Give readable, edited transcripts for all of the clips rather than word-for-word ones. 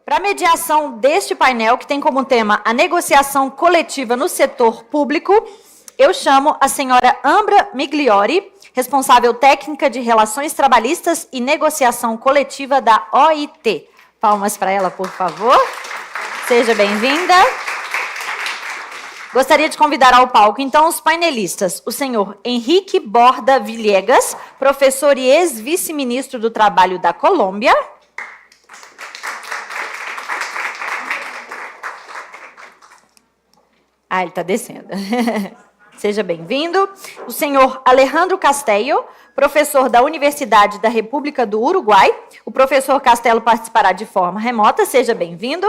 Para a mediação deste painel, que tem como tema a negociação coletiva no setor público, eu chamo a senhora Ambra Migliori, responsável técnica de Relações Trabalhistas e Negociação Coletiva da OIT. Palmas para ela, por favor. Seja bem-vinda. Gostaria de convidar ao palco, então, os painelistas. O senhor Henrique Borda Villegas, professor e ex-vice-ministro do Trabalho da Colômbia. Ele está descendo. Seja bem-vindo. O senhor Alejandro Castello, professor da Universidade da República do Uruguai. O professor Castello participará de forma remota. Seja bem-vindo.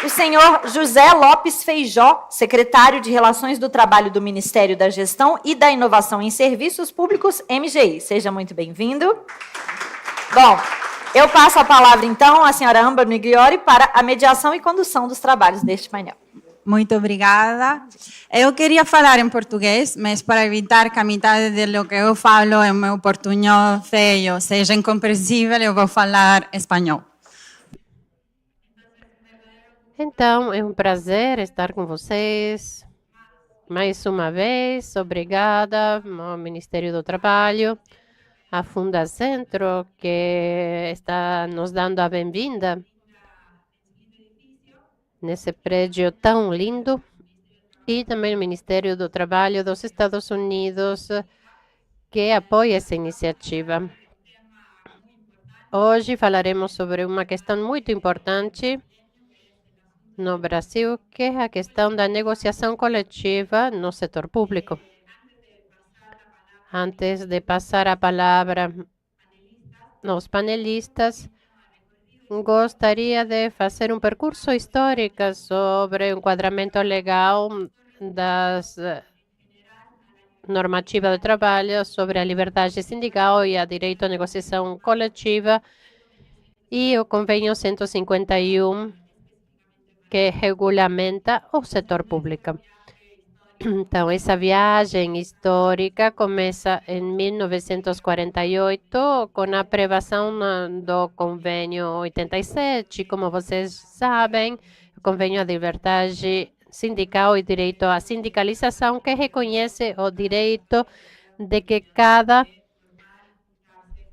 O senhor José Lopes Feijó, secretário de Relações do Trabalho do Ministério da Gestão e da Inovação em Serviços Públicos, MGI. Seja muito bem-vindo. Bom, eu passo a palavra, então, à senhora Ambra Migliori para a mediação e condução dos trabalhos deste painel. Muito obrigada. Eu queria falar em português, mas para evitar que a metade do que eu falo é o meu portunhol feio seja incompreensível, eu vou falar espanhol. Então, é um prazer estar com vocês mais uma vez. Obrigada ao Ministério do Trabalho, a Fundacentro, que está nos dando a bem-vinda nesse prédio tão lindo, e também o Ministério do Trabalho dos Estados Unidos, que apoia essa iniciativa. Hoje falaremos sobre uma questão muito importante no Brasil, que é a questão da negociação coletiva no setor público. Antes de passar a palavra aos panelistas, gostaria de fazer um percurso histórico sobre o enquadramento legal das normativas de trabalho sobre a liberdade sindical e a direito à negociação coletiva e o convênio 151, que regulamenta o setor público. Então, essa viagem histórica começa em 1948, com a aprovação do Convênio 87. Como vocês sabem, o Convênio de Liberdade Sindical e Direito à Sindicalização, que reconhece o direito de que cada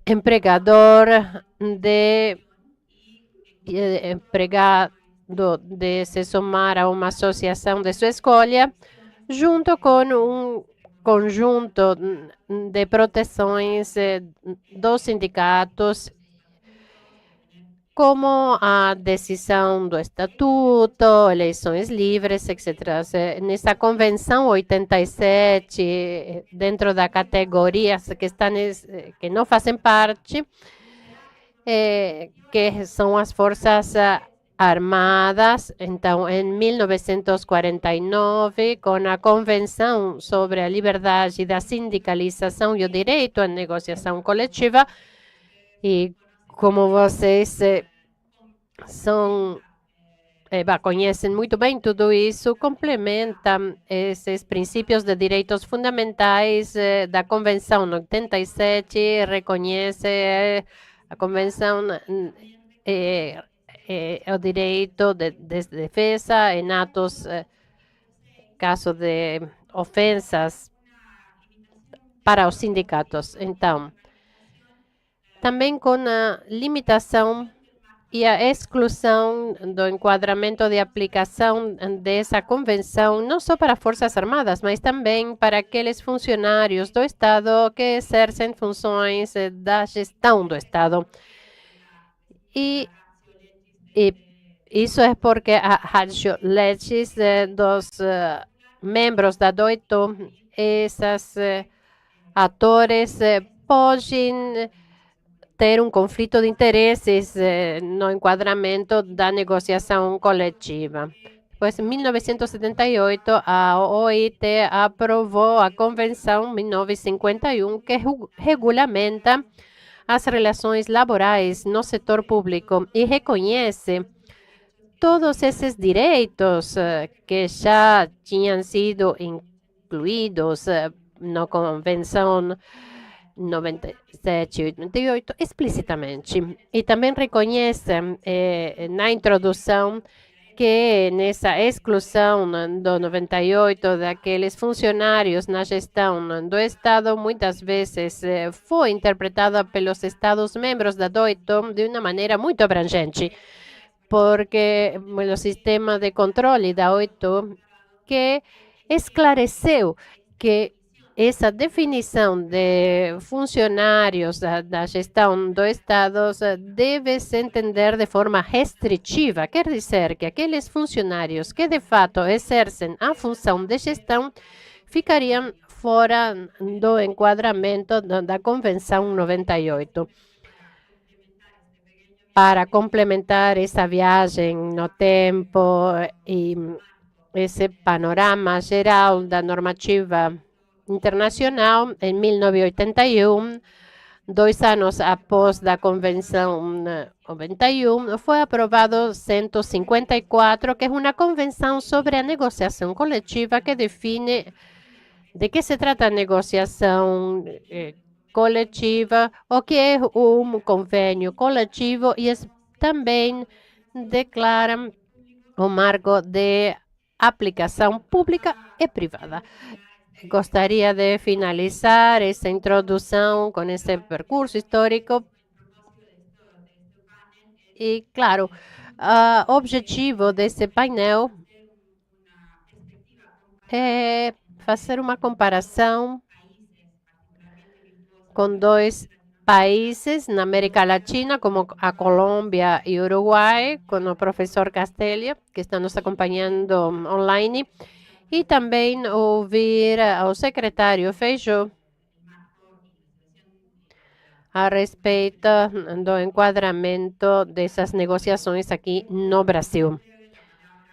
empregador de se somar a uma associação de sua escolha, junto com um conjunto de proteções dos sindicatos, como a decisão do estatuto, eleições livres, etc. Nessa Convenção 87, dentro da categorias que não fazem parte, que são as forças armadas. Então, em 1949, com a Convenção sobre a Liberdade da Sindicalização e o Direito à Negociação Coletiva, e como vocês conhecem muito bem tudo isso, complementa esses princípios de direitos fundamentais da Convenção 87, reconhece a Convenção o direito de defesa em atos, caso de ofensas para os sindicatos. Então, também com a limitação e a exclusão do enquadramento de aplicação dessa convenção, não só para Forças Armadas, mas também para aqueles funcionários do Estado que exercem funções da gestão do Estado. E isso é porque a ratio legis dos membros da DOITO, esses atores podem ter um conflito de interesses no enquadramento da negociação coletiva. Depois, em 1978, a OIT aprovou a Convenção 1951, que regulamenta as relações laborais no setor público e reconhece todos esses direitos que já tinham sido incluídos na Convenção 97 e 88 explicitamente. E também reconhece na introdução que nessa exclusão do 98 daqueles funcionários na gestão do Estado, muitas vezes foi interpretada pelos Estados-membros da DOITO de uma maneira muito abrangente, porque o sistema de controle da OITO que esclareceu que essa definição de funcionários da gestão do Estado deve se entender de forma restritiva. Quer dizer que aqueles funcionários que de fato exercem a função de gestão ficariam fora do enquadramento da Convenção 98. Para complementar essa viagem no tempo e esse panorama geral da normativa internacional, em 1981, 2 anos após a Convenção 91, foi aprovado 154, que é uma convenção sobre a negociação coletiva que define de que se trata a negociação coletiva, o que é um convênio coletivo e também declara o marco de aplicação pública e privada. Gostaria de finalizar essa introdução com esse percurso histórico. E, claro, o objetivo desse painel é fazer uma comparação com 2 países na América Latina, como a Colômbia e o Uruguai, com o professor Castelli, que está nos acompanhando online, e também ouvir ao secretário Feijó a respeito do enquadramento dessas negociações aqui no Brasil.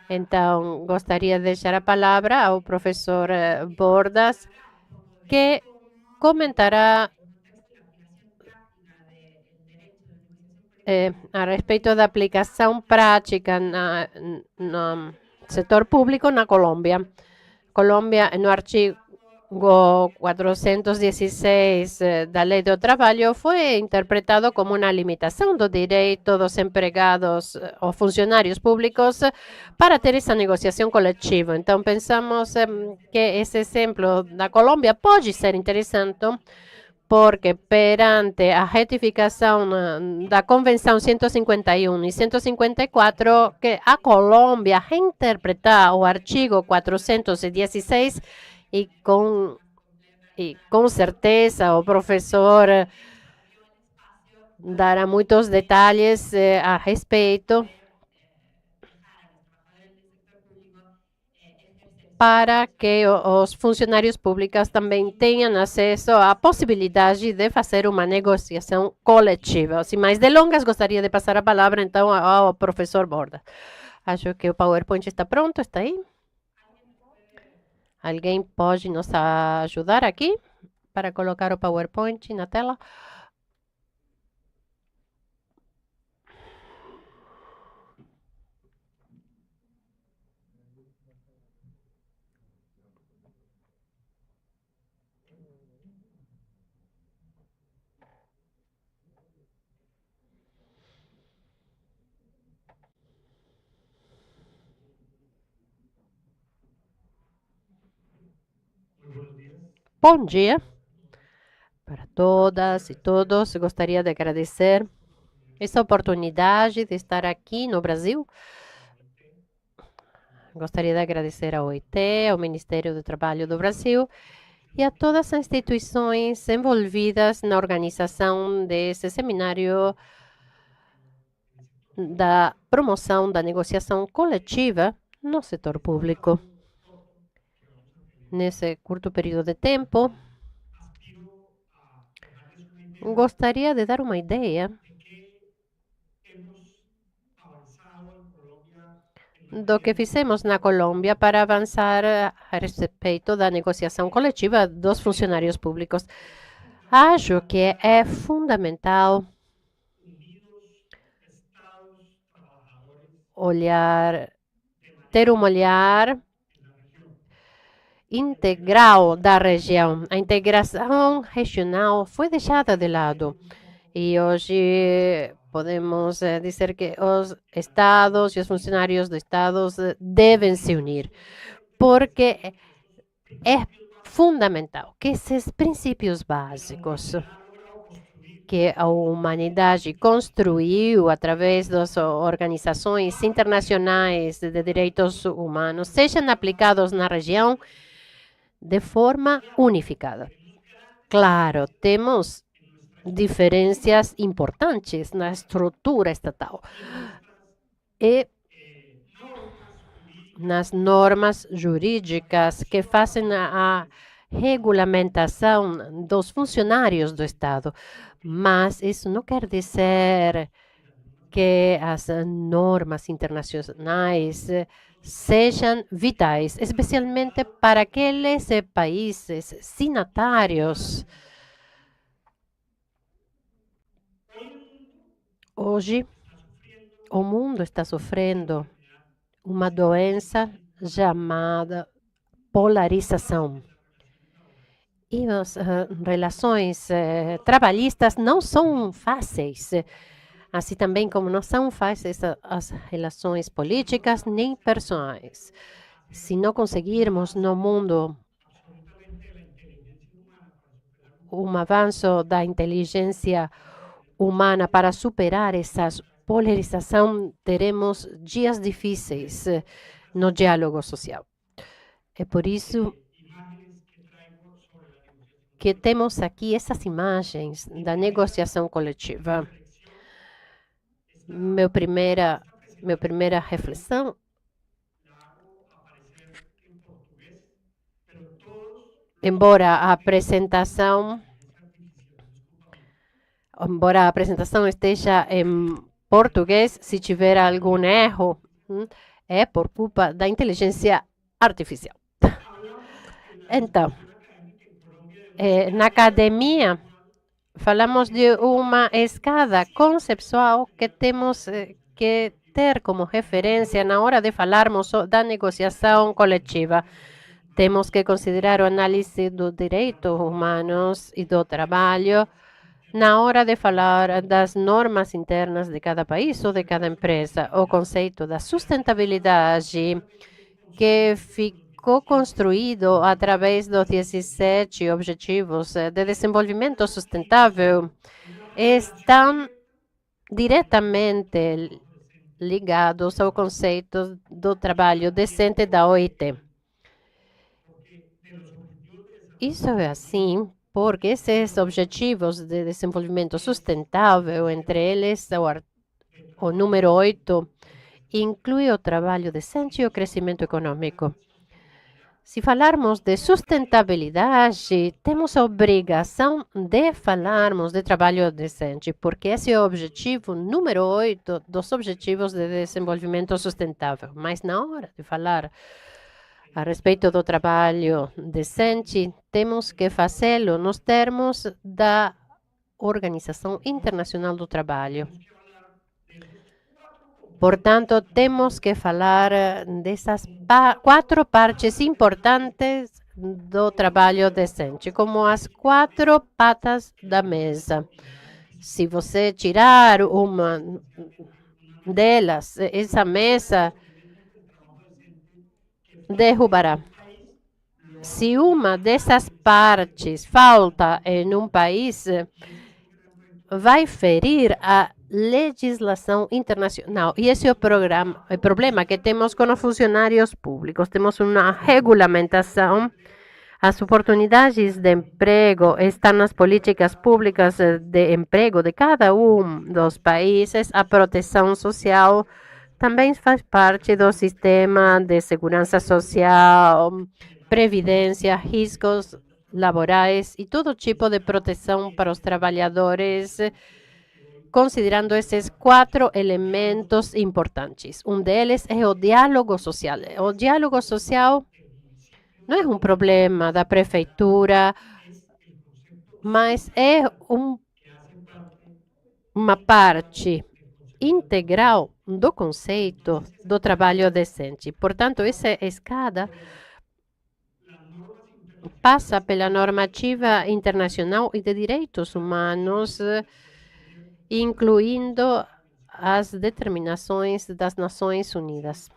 Então, gostaria de deixar a palavra ao professor Bordas, que comentará a respeito da aplicação prática no setor público na Colômbia. Colômbia, no artigo 416 da Lei do Trabalho, foi interpretado como uma limitação do direito dos empregados ou funcionários públicos para ter essa negociação coletiva. Então, pensamos que esse exemplo da Colômbia pode ser interessante, porque perante a retificação da Convenção 151 e 154, que a Colômbia reinterpretar o artigo 416 e com certeza o professor dará muitos detalhes a respeito, para que os funcionários públicos também tenham acesso à possibilidade de fazer uma negociação coletiva. Sem mais delongas, gostaria de passar a palavra, então, ao professor Borda. Acho que o PowerPoint está pronto, está aí? Alguém pode nos ajudar aqui para colocar o PowerPoint na tela? Bom dia para todas e todos. Gostaria de agradecer essa oportunidade de estar aqui no Brasil. Gostaria de agradecer ao OIT, ao Ministério do Trabalho do Brasil e a todas as instituições envolvidas na organização desse seminário da promoção da negociação coletiva no setor público. Nesse curto período de tempo, gostaria de dar uma ideia do que fizemos na Colômbia para avançar a respeito da negociação coletiva dos funcionários públicos. Acho que é fundamental ter um olhar integral da região. A integração regional foi deixada de lado. E hoje podemos dizer que os estados e os funcionários dos estados devem se unir, porque é fundamental que esses princípios básicos que a humanidade construiu através das organizações internacionais de direitos humanos sejam aplicados na região de forma unificada. Claro, temos diferenças importantes na estrutura estatal e nas normas jurídicas que fazem a regulamentação dos funcionários do Estado. Mas isso não quer dizer que as normas internacionais sejam vitais, especialmente para aqueles países signatários. Hoje, o mundo está sofrendo uma doença chamada polarização. E as relações trabalhistas não são fáceis, assim também como não são fáceis as relações políticas nem pessoais. Se não conseguirmos no mundo um avanço da inteligência humana para superar essa polarização, teremos dias difíceis no diálogo social. É por isso que temos aqui essas imagens da negociação coletiva. Minha primeira reflexão embora a apresentação esteja em português, se tiver algum erro, é por culpa da inteligência artificial. Então, na academia, falamos de uma escada conceptual que temos que ter como referência na hora de falarmos da negociação coletiva. Temos que considerar o análise dos direitos humanos e do trabalho na hora de falar das normas internas de cada país ou de cada empresa. O conceito da sustentabilidade que ficou construído através dos 17 Objetivos de Desenvolvimento Sustentável estão diretamente ligados ao conceito do trabalho decente da OIT. Isso é assim porque esses Objetivos de Desenvolvimento Sustentável, entre eles o número 8, inclui o trabalho decente e o crescimento econômico. Se falarmos de sustentabilidade, temos a obrigação de falarmos de trabalho decente, porque esse é o objetivo número 8 dos Objetivos de Desenvolvimento Sustentável. Mas na hora de falar a respeito do trabalho decente, temos que fazê-lo nos termos da Organização Internacional do Trabalho. Portanto, temos que falar dessas 4 partes importantes do trabalho decente, como as 4 patas da mesa. Se você tirar uma delas, essa mesa derrubará. Se uma dessas partes falta em um país, vai ferir a legislação internacional. E esse é o problema que temos com os funcionários públicos. Temos uma regulamentação. As oportunidades de emprego estão nas políticas públicas de emprego de cada dos países. A proteção social também faz parte do sistema de segurança social, previdência, riscos laborais e todo tipo de proteção para os trabalhadores, considerando esses 4 elementos importantes. Um deles é o diálogo social. O diálogo social não é um problema da prefeitura, mas é uma parte integral do conceito do trabalho decente. Portanto, essa escada passa pela normativa internacional e de direitos humanos, incluindo as determinações das Nações Unidas.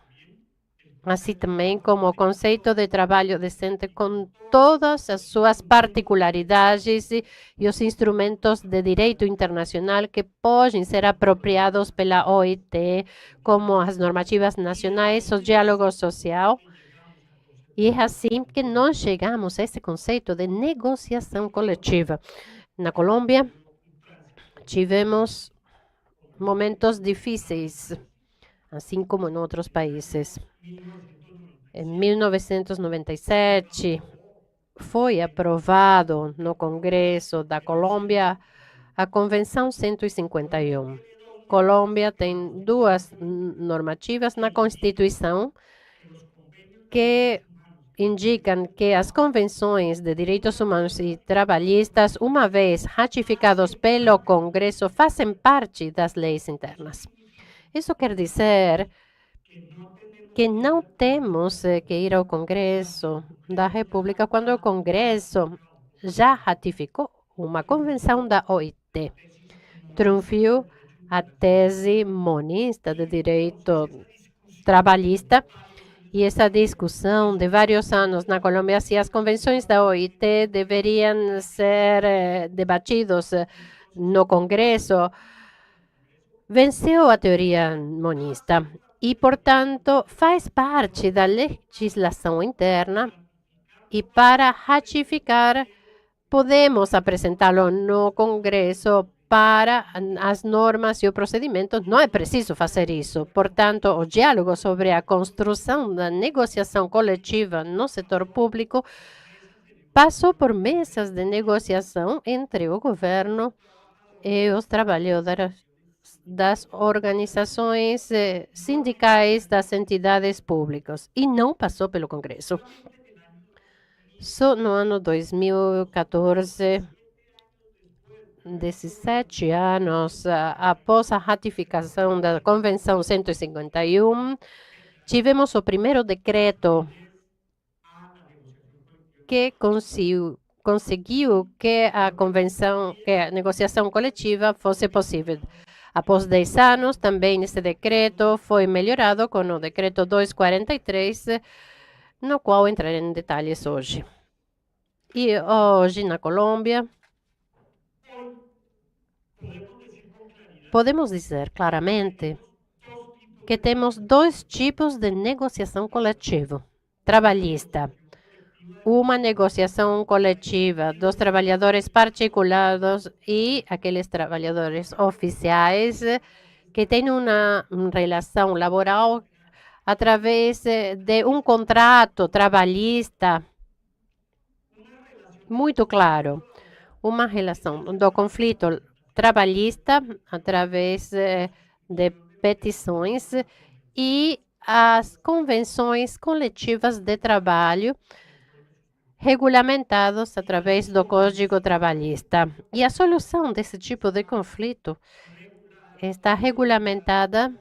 Assim também como o conceito de trabalho decente com todas as suas particularidades e os instrumentos de direito internacional que podem ser apropriados pela OIT, como as normativas nacionais, o diálogo social. E é assim que nós chegamos a esse conceito de negociação coletiva. Na Colômbia, tivemos momentos difíceis, assim como em outros países. Em 1997, foi aprovado no Congresso da Colômbia a Convenção 151. Colômbia tem duas normativas na Constituição que indicam que as convenções de direitos humanos e trabalhistas, uma vez ratificados pelo Congresso, fazem parte das leis internas. Isso quer dizer que não temos que ir ao Congresso da República quando o Congresso já ratificou uma convenção da OIT. Triunfou a tese monista de direito trabalhista e essa discussão de vários anos na Colômbia se as convenções da OIT deveriam ser debatidos no Congresso, venceu a teoria monista e, portanto, faz parte da legislação interna e para ratificar podemos apresentá-lo no Congresso para as normas e o procedimento, não é preciso fazer isso. Portanto, o diálogo sobre a construção da negociação coletiva no setor público passou por mesas de negociação entre o governo e os trabalhadores das organizações sindicais das entidades públicas e não passou pelo Congresso. Só no ano 2014, 17 anos após a ratificação da Convenção 151, tivemos o primeiro decreto que conseguiu que a negociação coletiva fosse possível. Após 10 anos, também esse decreto foi melhorado com o decreto 243, no qual entrarei em detalhes hoje. E hoje, na Colômbia, podemos dizer claramente que temos dois tipos de negociação coletiva: trabalhista. Uma negociação coletiva dos trabalhadores particulares e aqueles trabalhadores oficiais que têm uma relação laboral através de um contrato trabalhista muito claro. Uma relação do conflito trabalhista através de petições e as convenções coletivas de trabalho regulamentados através do Código Trabalhista. E a solução desse tipo de conflito está regulamentada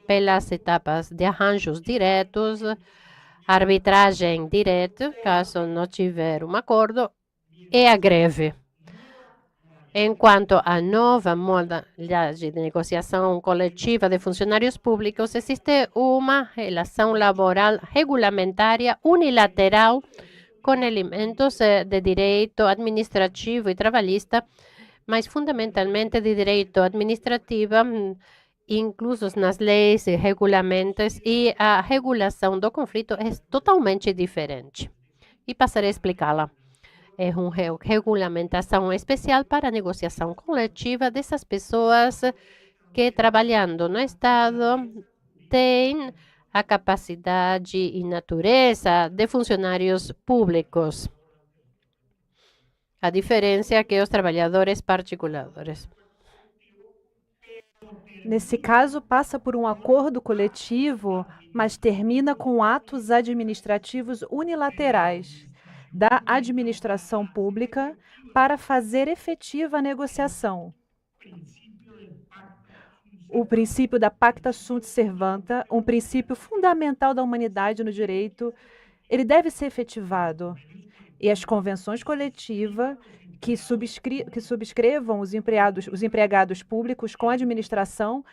pelas etapas de arranjos diretos, arbitragem direta, caso não tiver um acordo, e a greve. Enquanto a nova modalidade de negociação coletiva de funcionários públicos, existe uma relação laboral regulamentária unilateral com elementos de direito administrativo e trabalhista, mas fundamentalmente de direito administrativo, inclusos nas leis e regulamentos, e a regulação do conflito é totalmente diferente. E passarei a explicá-la. É uma regulamentação especial para a negociação coletiva dessas pessoas que, trabalhando no Estado, têm a capacidade e natureza de funcionários públicos. A diferença é que os trabalhadores particulares. Nesse caso, passa por um acordo coletivo, mas termina com atos administrativos unilaterais da administração pública para fazer efetiva a negociação. O princípio da pacta sunt servanda, um princípio fundamental da humanidade no direito, ele deve ser efetivado. E as convenções coletivas que subscrevam os empregados públicos com a administração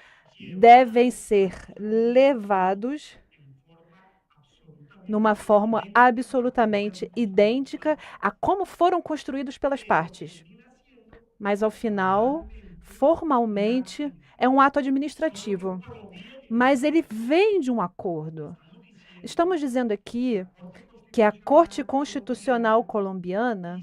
devem ser levados numa forma absolutamente idêntica a como foram construídos pelas partes. Mas, ao final, formalmente, é um ato administrativo. Mas ele vem de um acordo. Estamos dizendo aqui que a Corte Constitucional colombiana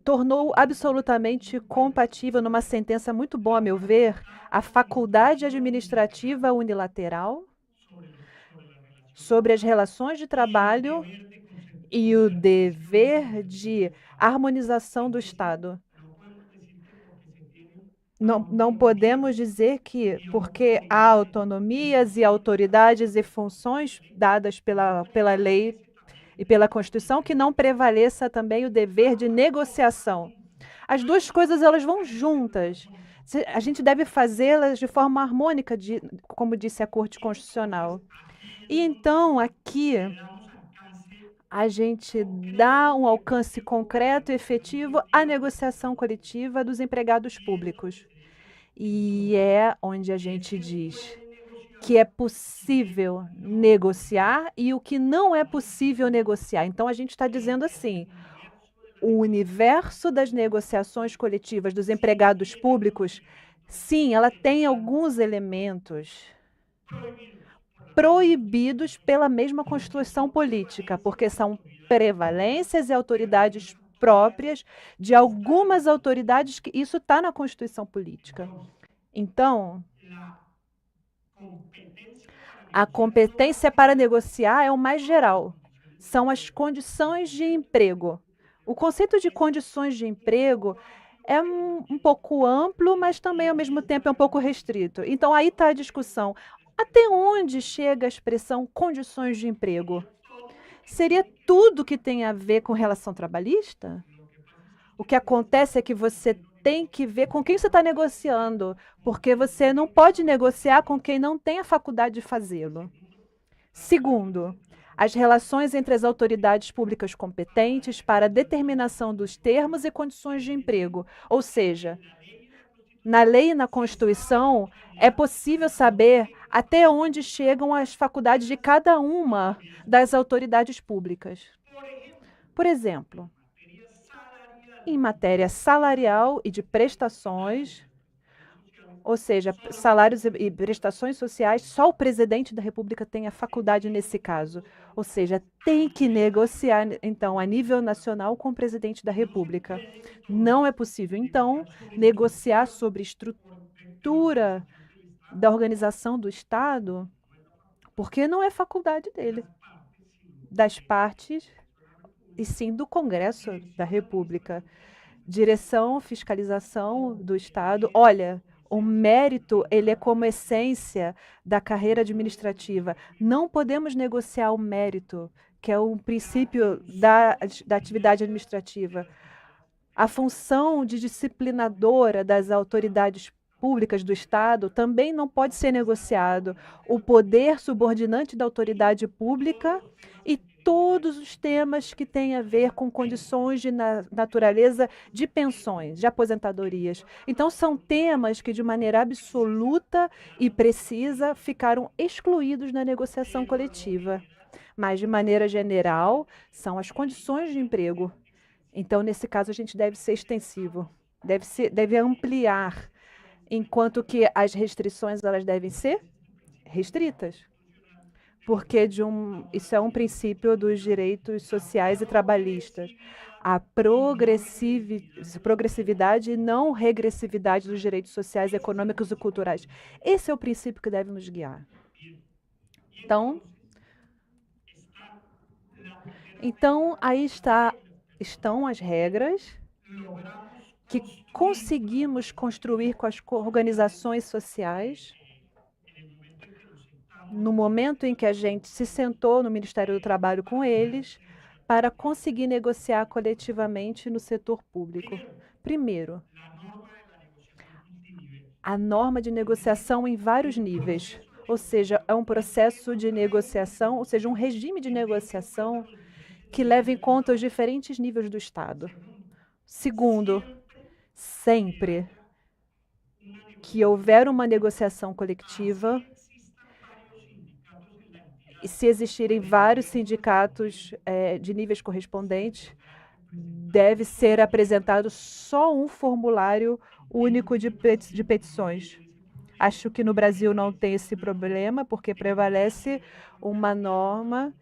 tornou absolutamente compatível, numa sentença muito boa, a meu ver, a faculdade administrativa unilateral sobre as relações de trabalho e o dever de harmonização do Estado. Não podemos dizer que, porque há autonomias e autoridades e funções dadas pela lei e pela Constituição, que não prevaleça também o dever de negociação. As duas coisas, elas vão juntas. A gente deve fazê-las de forma harmônica, como disse a Corte Constitucional. E então, aqui, a gente dá um alcance concreto e efetivo à negociação coletiva dos empregados públicos. E é onde a gente diz que é possível negociar e o que não é possível negociar. Então, a gente está dizendo assim, o universo das negociações coletivas dos empregados públicos, sim, ela tem alguns elementos proibidos pela mesma Constituição política, porque são prevalências e autoridades próprias de algumas autoridades que isso está na Constituição política. Então, a competência para negociar é o mais geral. São as condições de emprego. O conceito de condições de emprego é um pouco amplo, mas também, ao mesmo tempo, é um pouco restrito. Então, aí está a discussão. Até onde chega a expressão condições de emprego? Seria tudo que tem a ver com relação trabalhista? O que acontece é que você tem que ver com quem você está negociando, porque você não pode negociar com quem não tem a faculdade de fazê-lo. Segundo, as relações entre as autoridades públicas competentes para a determinação dos termos e condições de emprego. Ou seja, na lei e na Constituição, é possível saber até onde chegam as faculdades de cada uma das autoridades públicas. Por exemplo, em matéria salarial e de prestações, ou seja, salários e prestações sociais, só o presidente da República tem a faculdade nesse caso. Ou seja, tem que negociar, então, a nível nacional com o presidente da República. Não é possível, então, negociar sobre estrutura da organização do Estado, porque não é faculdade dele, das partes, e sim do Congresso da República. Direção, fiscalização do Estado. Olha, o mérito, ele é como essência da carreira administrativa. Não podemos negociar o mérito, que é um princípio da atividade administrativa. A função de disciplinadora das autoridades públicas do Estado também não pode ser negociado. O poder subordinante da autoridade pública e todos os temas que têm a ver com condições de natureza de pensões, de aposentadorias. Então, são temas que, de maneira absoluta e precisa, ficaram excluídos na negociação coletiva. Mas, de maneira geral, são as condições de emprego. Então, nesse caso, a gente deve ser extensivo, deve ampliar, enquanto que as restrições elas devem ser restritas. Porque isso é um princípio dos direitos sociais e trabalhistas. A progressividade e não regressividade dos direitos sociais, econômicos e culturais. Esse é o princípio que deve nos guiar. Então aí estão as regras que conseguimos construir com as organizações sociais no momento em que a gente se sentou no Ministério do Trabalho com eles para conseguir negociar coletivamente no setor público. Primeiro, a norma de negociação em vários níveis. ou seja, é um processo de negociação, ou seja, um regime de negociação que leva em conta os diferentes níveis do Estado. Segundo, sempre que houver uma negociação coletiva, e se existirem vários sindicatos de níveis correspondentes, deve ser apresentado só um formulário único de petições. Acho que no Brasil não tem esse problema, porque prevalece uma norma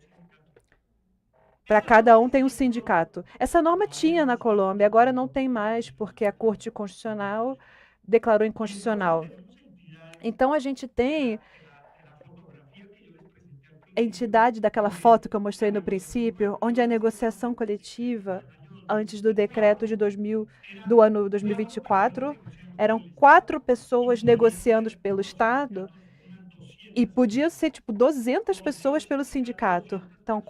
para cada um tem um sindicato. Essa norma tinha na Colômbia, agora não tem mais, porque a Corte Constitucional declarou inconstitucional. Então, a gente tem a entidade daquela foto que eu mostrei no princípio, onde a negociação coletiva, antes do decreto do ano 2024, eram 4 pessoas negociando pelo Estado e podia ser, tipo, 200 pessoas pelo sindicato. Então,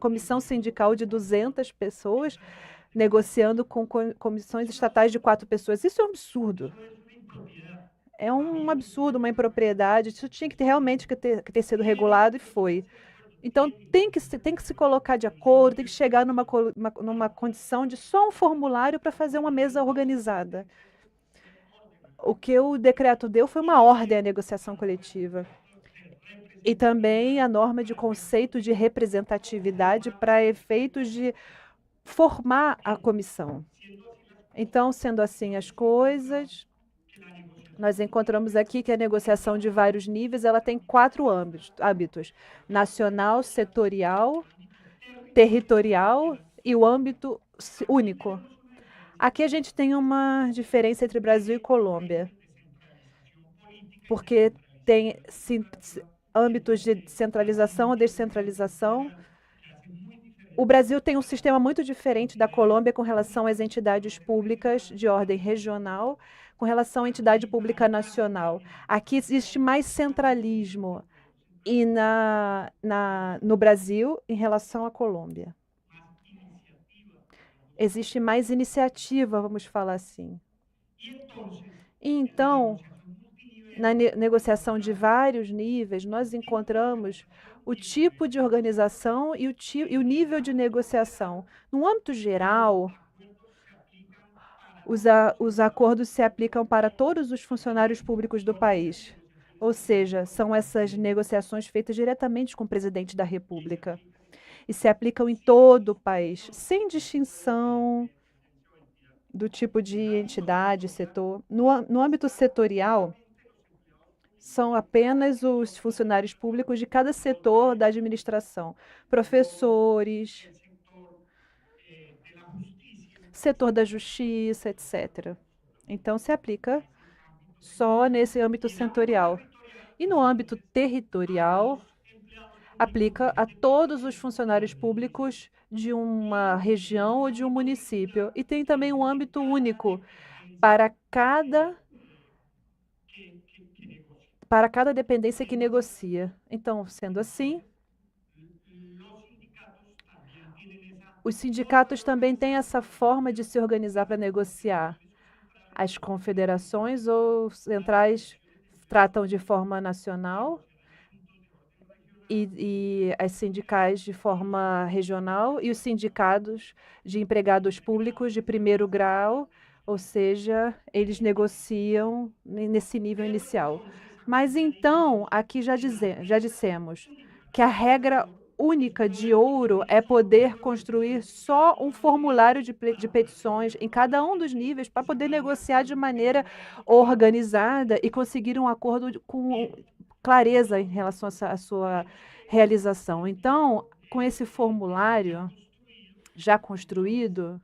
comissão sindical de 200 pessoas negociando com comissões estatais de 4 pessoas. Isso é um absurdo. É um absurdo, uma impropriedade. Isso tinha que ter realmente que ter sido regulado e foi. Então, tem que se colocar de acordo, tem que chegar numa condição de só um formulário para fazer uma mesa organizada. O que o decreto deu foi uma ordem à negociação coletiva. E também a norma de conceito de representatividade para efeitos de formar a comissão. Então, sendo assim as coisas, nós encontramos aqui que a negociação de vários níveis ela tem 4 âmbitos: nacional, setorial, territorial e o âmbito único. Aqui a gente tem uma diferença entre Brasil e Colômbia, porque tem âmbitos de centralização ou descentralização. O Brasil tem um sistema muito diferente da Colômbia com relação às entidades públicas de ordem regional, com relação à entidade pública nacional. Aqui existe mais centralismo e no Brasil em relação à Colômbia. Existe mais iniciativa, vamos falar assim. E então, na negociação de vários níveis, nós encontramos o tipo de organização e o nível de negociação. No âmbito geral, os acordos se aplicam para todos os funcionários públicos do país. Ou seja, são essas negociações feitas diretamente com o presidente da República. E se aplicam em todo o país, sem distinção do tipo de entidade, setor. No âmbito setorial, são apenas os funcionários públicos de cada setor da administração. Professores, setor da justiça, etc. Então, se aplica só nesse âmbito setorial. E no âmbito territorial, aplica a todos os funcionários públicos de uma região ou de um município. E tem também um âmbito único para cada dependência que negocia. Então, sendo assim, os sindicatos também têm essa forma de se organizar para negociar. As confederações ou centrais tratam de forma nacional e as sindicais de forma regional e os sindicatos de empregados públicos de primeiro grau, ou seja, eles negociam nesse nível inicial. Mas então, aqui já dissemos que a regra única de ouro é poder construir só um formulário de petições em cada um dos níveis para poder negociar de maneira organizada e conseguir um acordo com clareza em relação à sua realização. Então, com esse formulário já construído,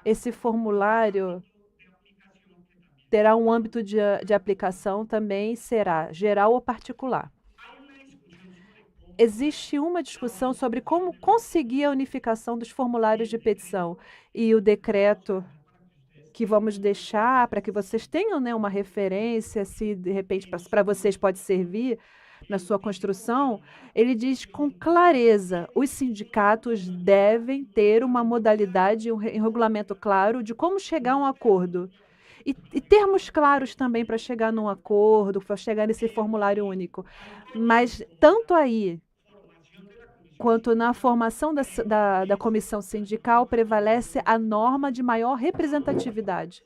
esse formulário terá um âmbito de aplicação também será geral ou particular. Existe uma discussão sobre como conseguir a unificação dos formulários de petição e o decreto que vamos deixar para que vocês tenham, né, uma referência, se de repente para vocês pode servir na sua construção, ele diz com clareza, os sindicatos devem ter uma modalidade, um regulamento claro de como chegar a um acordo. e termos claros também para chegar num acordo, para chegar nesse formulário único. Mas tanto aí quanto na formação da comissão sindical prevalece a norma de maior representatividade.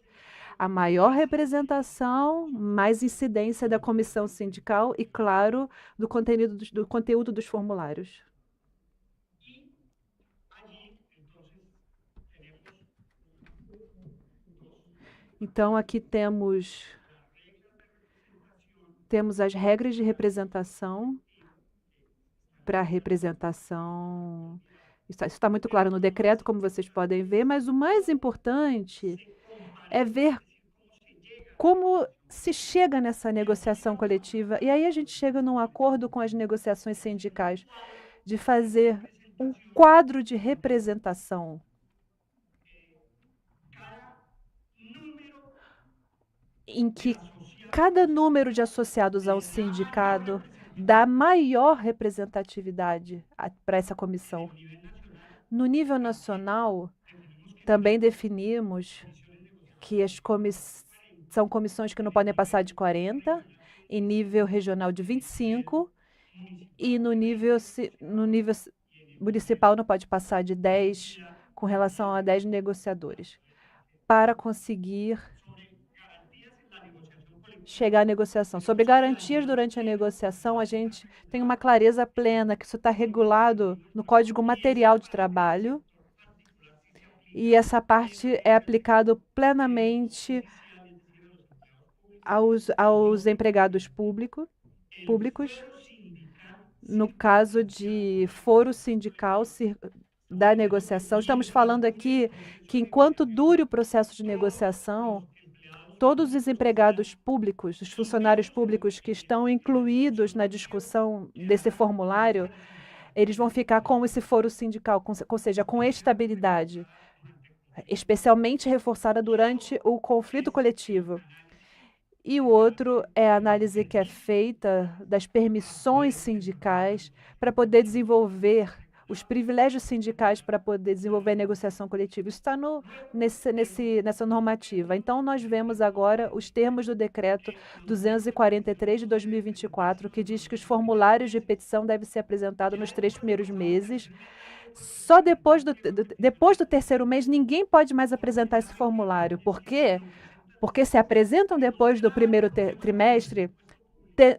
A maior representação, mais incidência da comissão sindical e, claro, do conteúdo dos formulários. Então, aqui temos as regras de representação para representação. Isso está muito claro no decreto, como vocês podem ver, mas o mais importante é ver como se chega nessa negociação coletiva. E aí a gente chega num acordo com as negociações sindicais de fazer um quadro de representação em que cada número de associados ao sindicato dá maior representatividade para essa comissão. No nível nacional, também definimos que são comissões que não podem passar de 40, em nível regional de 25, e no nível municipal não pode passar de 10, com relação a 10 negociadores, para conseguir chegar à negociação. Sobre garantias durante a negociação, a gente tem uma clareza plena que isso está regulado no Código Material de Trabalho, e essa parte é aplicado plenamente aos empregados públicos. No caso de foro sindical da negociação, estamos falando aqui que enquanto dure o processo de negociação, todos os empregados públicos, os funcionários públicos que estão incluídos na discussão desse formulário, eles vão ficar com esse foro sindical, ou seja, com estabilidade, especialmente reforçada durante o conflito coletivo. E o outro é a análise que é feita das permissões sindicais para poder desenvolver os privilégios sindicais para poder desenvolver a negociação coletiva. Isso está nessa normativa. Então, nós vemos agora os termos do decreto 243 de 2024, que diz que os formulários de petição devem ser apresentados nos 3 primeiros meses. Só depois do terceiro mês, ninguém pode mais apresentar esse formulário. Por quê? Porque se apresentam depois do primeiro trimestre,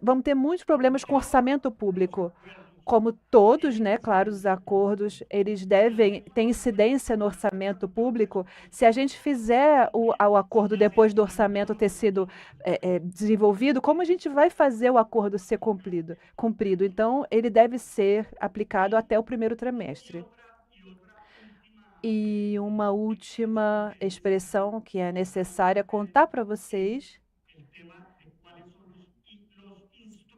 vamos ter muitos problemas com orçamento público. Como todos, né, claro, os acordos, eles devem ter incidência no orçamento público. Se a gente fizer o acordo depois do orçamento ter sido desenvolvido, como a gente vai fazer o acordo ser cumprido? Então, ele deve ser aplicado até o primeiro trimestre. E uma última expressão que é necessária contar para vocês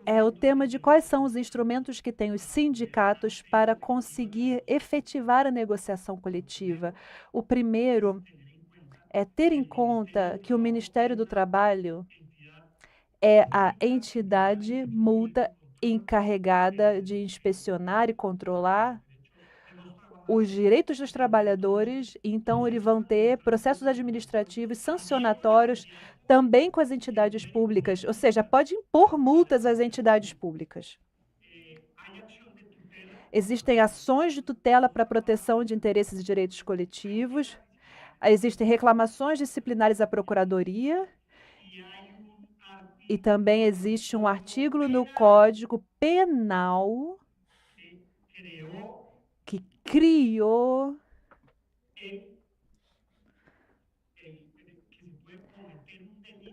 é o tema de quais são os instrumentos que têm os sindicatos para conseguir efetivar a negociação coletiva. O primeiro é ter em conta que o Ministério do Trabalho é a entidade multa encarregada de inspecionar e controlar os direitos dos trabalhadores, então eles vão ter processos administrativos sancionatórios também com as entidades públicas, ou seja, pode impor multas às entidades públicas. Existem ações de tutela para a proteção de interesses e direitos coletivos, existem reclamações disciplinares à Procuradoria, e também existe um artigo no Código Penal que criou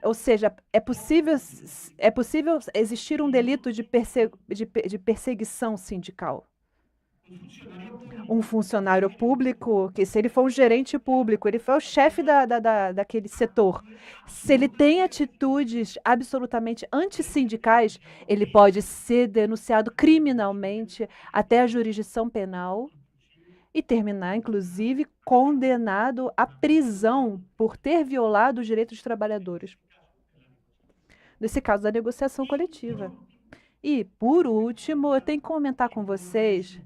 ou seja, é possível existir um delito de perseguição sindical. Um funcionário público, que se ele for um gerente público, ele for o chefe daquele setor, se ele tem atitudes absolutamente antissindicais, ele pode ser denunciado criminalmente até a jurisdição penal e terminar, inclusive, condenado à prisão por ter violado os direitos dos trabalhadores. Nesse caso da negociação coletiva. E, por último, eu tenho que comentar com vocês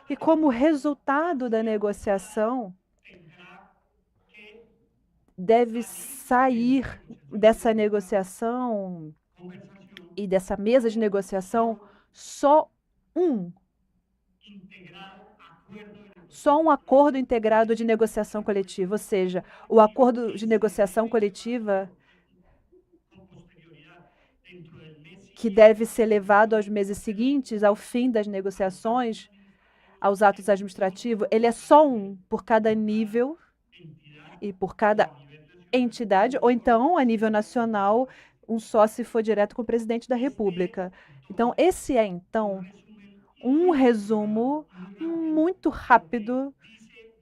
que, como resultado da negociação, deve sair dessa negociação e dessa mesa de negociação, só um acordo integrado de negociação coletiva, ou seja, o acordo de negociação coletiva que deve ser levado aos meses seguintes, ao fim das negociações, aos atos administrativos, ele é só um por cada nível e por cada entidade, ou então, a nível nacional, um só se for direto com o presidente da República. Então, esse é, então, um resumo muito rápido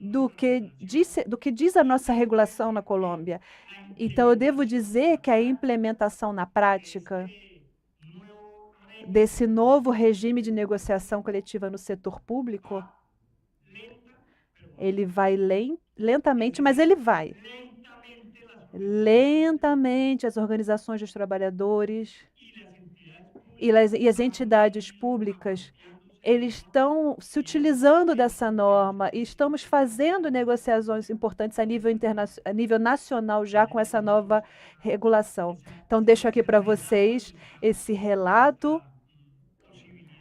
do que diz a nossa regulação na Colômbia. Então, eu devo dizer que a implementação na prática desse novo regime de negociação coletiva no setor público, ele vai lentamente, mas ele vai. Lentamente, as organizações dos trabalhadores e as entidades públicas, eles estão se utilizando dessa norma e estamos fazendo negociações importantes a nível nacional já com essa nova regulação. Então, deixo aqui para vocês esse relato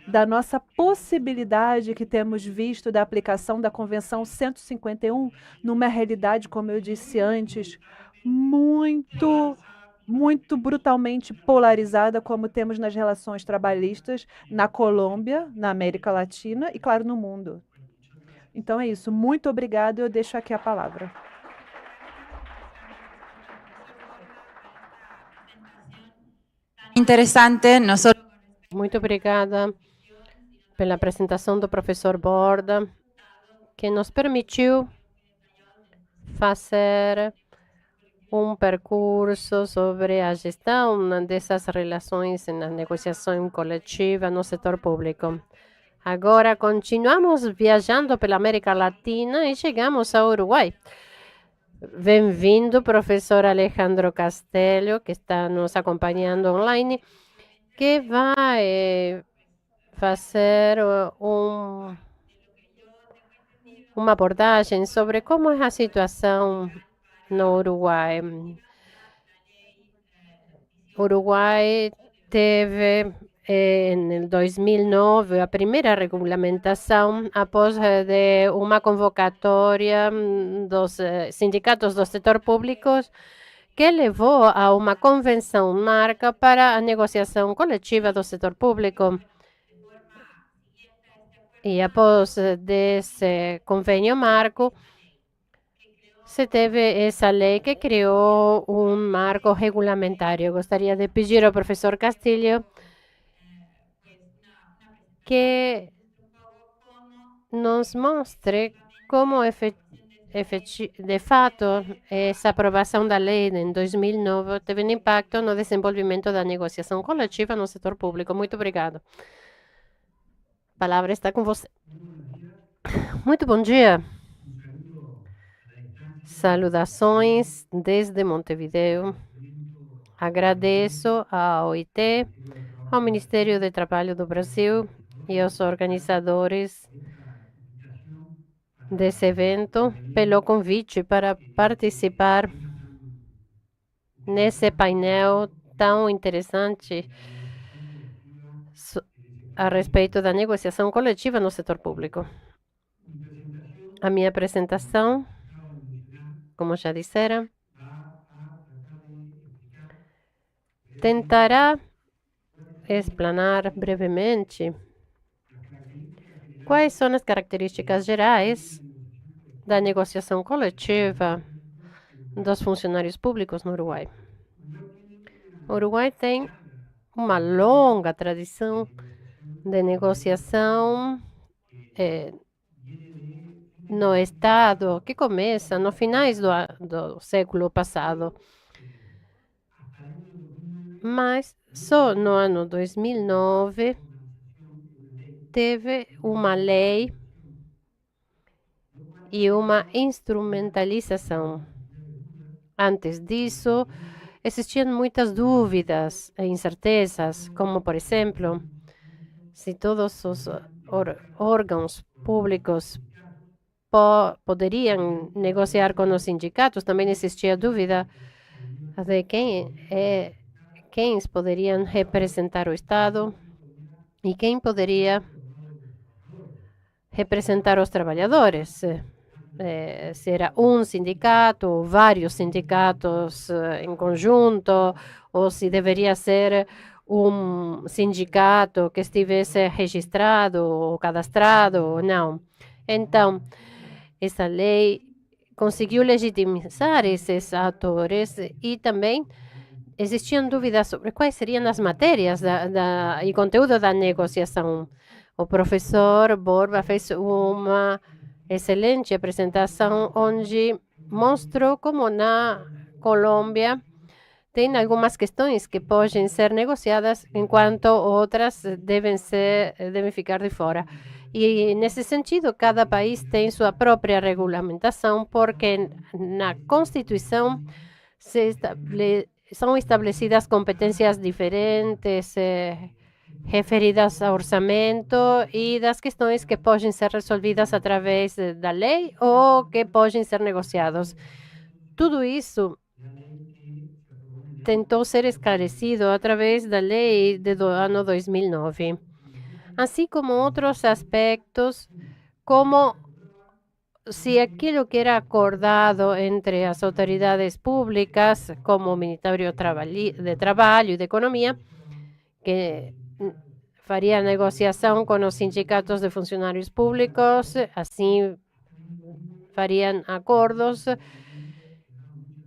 da nossa possibilidade que temos visto da aplicação da Convenção 151 numa realidade, como eu disse antes, muito brutalmente polarizada, como temos nas relações trabalhistas na Colômbia, na América Latina e, claro, no mundo. Então é isso. Muito obrigada. Eu deixo aqui a palavra. Interessante, não só Muito obrigada pela apresentação do professor Borda, que nos permitiu fazer um percurso sobre a gestão dessas relações na negociação coletiva no setor público. Agora continuamos viajando pela América Latina e chegamos ao Uruguai. Bem-vindo, professor Alejandro Castelho, que está nos acompanhando online, que vai fazer uma abordagem sobre como é a situação no Uruguai. O Uruguai teve, em 2009, a primeira regulamentação após de uma convocatória dos sindicatos do setor público que levou a uma convenção marca para a negociação coletiva do setor público. E após desse convênio marco, se teve essa lei que criou um marco regulamentário. Eu gostaria de pedir ao professor Castilho que nos mostre como de fato essa aprovação da lei em 2009 teve um impacto no desenvolvimento da negociação coletiva no setor público. Muito obrigado. A palavra está com você. Muito bom dia. Saudações desde Montevideo. Agradeço à OIT, ao Ministério do Trabalho do Brasil e aos organizadores desse evento pelo convite para participar nesse painel tão interessante a respeito da negociação coletiva no setor público. A minha apresentação, como já disseram, tentará explanar brevemente quais são as características gerais da negociação coletiva dos funcionários públicos no Uruguai. O Uruguai tem uma longa tradição de negociação no Estado, que começa no finais do século passado. Mas só no ano 2009 teve uma lei e uma instrumentalização. Antes disso, existiam muitas dúvidas e incertezas, como, por exemplo, se todos os órgãos públicos poderiam negociar com os sindicatos. Também existia dúvida de quem poderiam representar o Estado e quem poderia representar os trabalhadores. Se era um sindicato ou vários sindicatos em conjunto, ou se deveria ser um sindicato que estivesse registrado ou cadastrado ou não. Então, essa lei conseguiu legitimizar esses atores e também existiam dúvidas sobre quais seriam as matérias e conteúdo da negociação. O professor Borba fez uma excelente apresentação onde mostrou como na Colômbia tem algumas questões que podem ser negociadas, enquanto outras devem ficar de fora. E, nesse sentido, cada país tem sua própria regulamentação, porque na Constituição são estabelecidas competências diferentes, referidas ao orçamento e das questões que podem ser resolvidas através da lei ou que podem ser negociados. Tudo isso tentou ser esclarecido através da lei do ano 2009, assim como outros aspectos, como se aquilo que era acordado entre as autoridades públicas, como o Ministério de Trabalho e de Economia, que faria negociação com os sindicatos de funcionários públicos, assim fariam acordos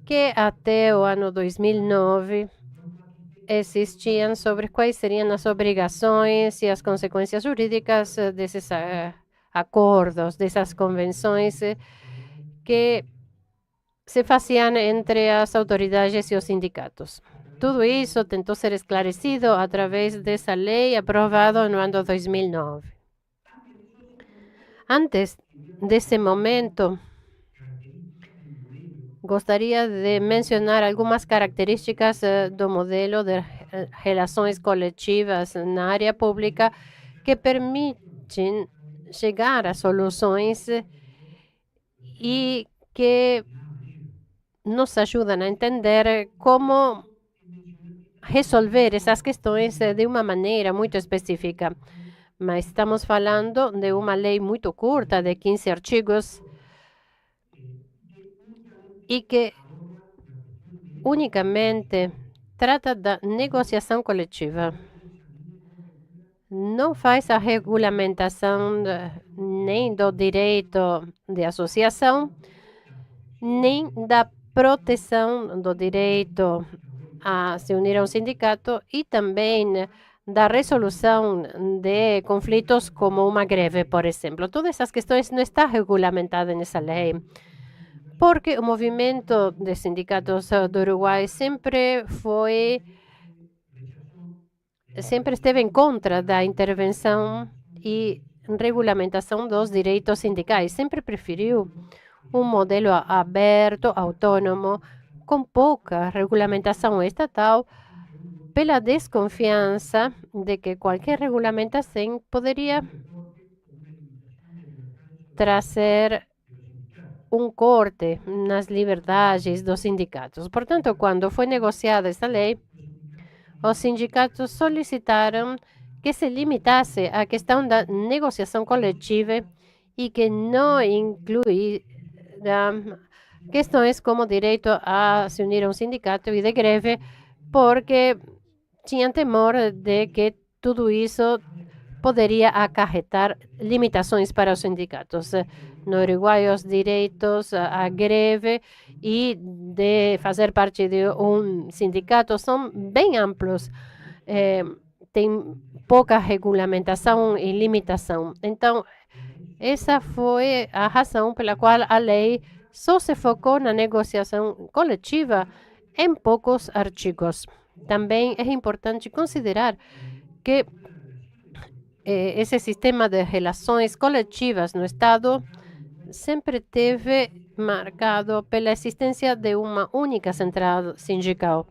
que até o ano 2009 existiam sobre quais seriam as obrigações e as consequências jurídicas desses acordos, dessas convenções que se faziam entre as autoridades e os sindicatos. Tudo isso tentou ser esclarecido através dessa lei aprovada no ano 2009. Antes desse momento, gostaria de mencionar algumas características do modelo de relações coletivas na área pública que permitem chegar a soluções e que nos ajudam a entender como resolver essas questões de uma maneira muito específica. Mas estamos falando de uma lei muito curta, de 15 artigos, e que unicamente trata da negociação coletiva. Não faz a regulamentação nem do direito de associação, nem da proteção do direito a se unir a um sindicato e também da resolução de conflitos como uma greve, por exemplo. Todas essas questões não estão regulamentadas nessa lei, porque o movimento de sindicatos do Uruguai sempre esteve em contra da intervenção e regulamentação dos direitos sindicais. Sempre preferiu um modelo aberto, autônomo, com pouca regulamentação estatal, pela desconfiança de que qualquer regulamentação poderia trazer um corte nas liberdades dos sindicatos. Portanto, quando foi negociada esta lei, os sindicatos solicitaram que se limitasse à questão da negociação coletiva e que não incluíra questões como direito a se unir a um sindicato e de greve, porque tinham temor de que tudo isso poderia acarretar limitações para os sindicatos. No Uruguai, os direitos à greve e de fazer parte de um sindicato são bem amplos. Tem pouca regulamentação e limitação. Então, essa foi a razão pela qual a lei só se focou na negociação coletiva em poucos artigos. Também é importante considerar que esse sistema de relações coletivas no Estado sempre teve marcado pela existência de uma única central sindical.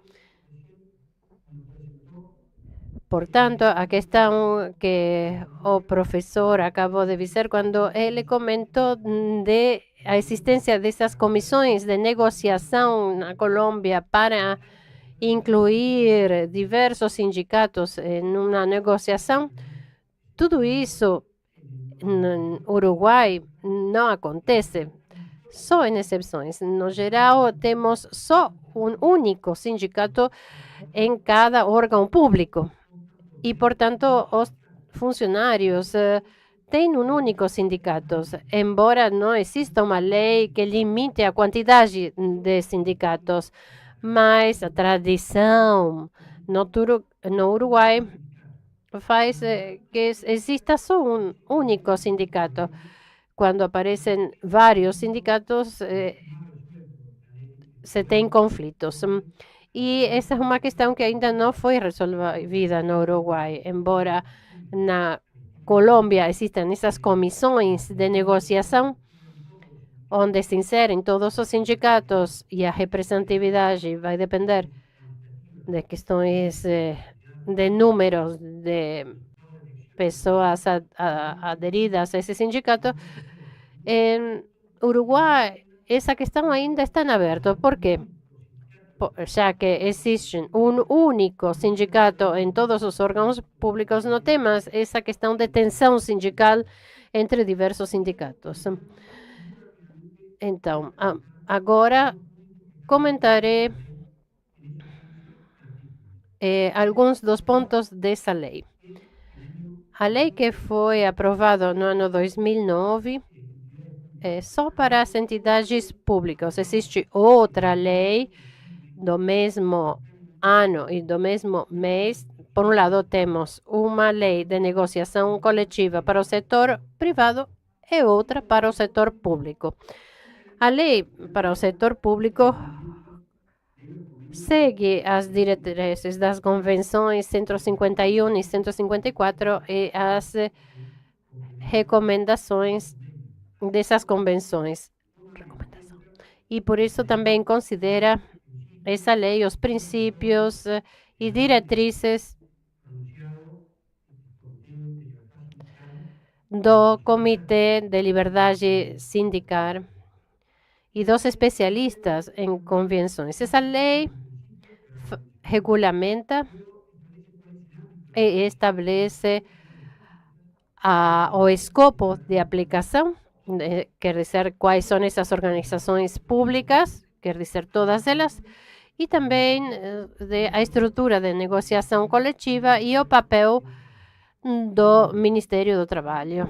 Portanto, a questão que o professor acabou de dizer quando ele comentou de a existência dessas comissões de negociação na Colômbia para incluir diversos sindicatos em uma negociação, tudo isso no Uruguai não acontece, só em exceções. No geral, temos só um único sindicato em cada órgão público. E, portanto, os funcionários têm um único sindicato, embora não exista uma lei que limite a quantidade de sindicatos, mas a tradição no Uruguai faz que exista só um único sindicato. Quando aparecem vários sindicatos, se tem conflitos. E essa é uma questão que ainda não foi resolvida no Uruguai, embora na Colômbia existam essas comissões de negociação, onde se inserem todos os sindicatos e a representatividade vai depender de questões de números de pessoas aderidas a esse sindicato. Em Uruguai, essa questão ainda está em aberto. Por quê? Já que existe um único sindicato em todos os órgãos públicos, não temos essa questão de tensão sindical entre diversos sindicatos. Então, agora comentarei alguns dos pontos dessa lei. A lei que foi aprovada no ano 2009 é só para as entidades públicas. Existe outra lei do mesmo ano e do mesmo mês. Por um lado, temos uma lei de negociação coletiva para o setor privado e outra para o setor público. A lei para o setor público segue as diretrizes das convenções 151 e 154 e as recomendações dessas convenções. E por isso também considera essa lei os princípios e diretrizes do Comitê de Liberdade Sindical e dos especialistas em convenções. Essa lei regulamenta e estabelece o escopo de aplicação, quer dizer, quais são essas organizações públicas, quer dizer, todas elas, e também a estrutura de negociação coletiva e o papel do Ministério do Trabalho.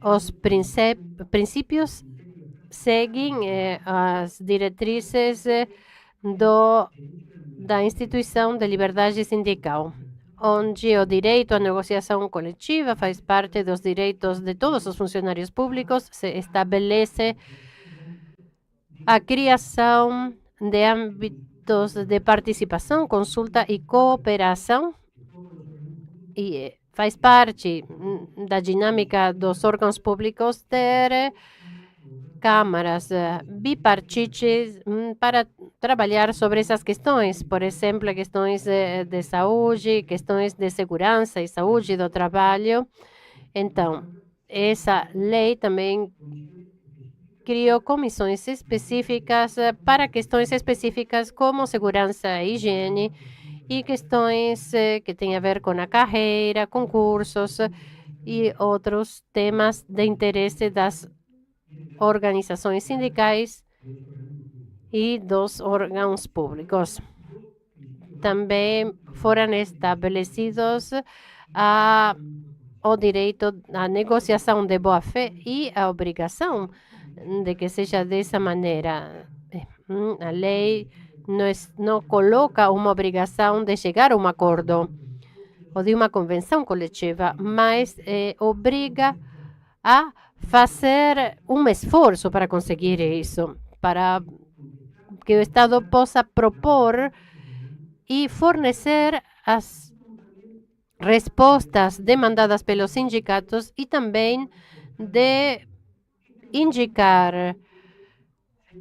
Os princípios seguem as diretrizes da Instituição de Liberdade Sindical, onde o direito à negociação coletiva faz parte dos direitos de todos os funcionários públicos. Se estabelece a criação de âmbitos de participação, consulta e cooperação, e faz parte da dinâmica dos órgãos públicos ter câmaras bipartites para trabalhar sobre essas questões, por exemplo, questões de saúde, questões de segurança e saúde do trabalho. Então, essa lei também criou comissões específicas para questões específicas como segurança e higiene e questões que têm a ver com a carreira, concursos e outros temas de interesse das organizações sindicais e dos órgãos públicos. Também foram estabelecidos o direito à negociação de boa-fé e a obrigação de que seja dessa maneira. A lei não coloca uma obrigação de chegar a um acordo ou de uma convenção coletiva, mas obriga a fazer um esforço para conseguir isso, para que o Estado possa propor e fornecer as respostas demandadas pelos sindicatos e também de indicar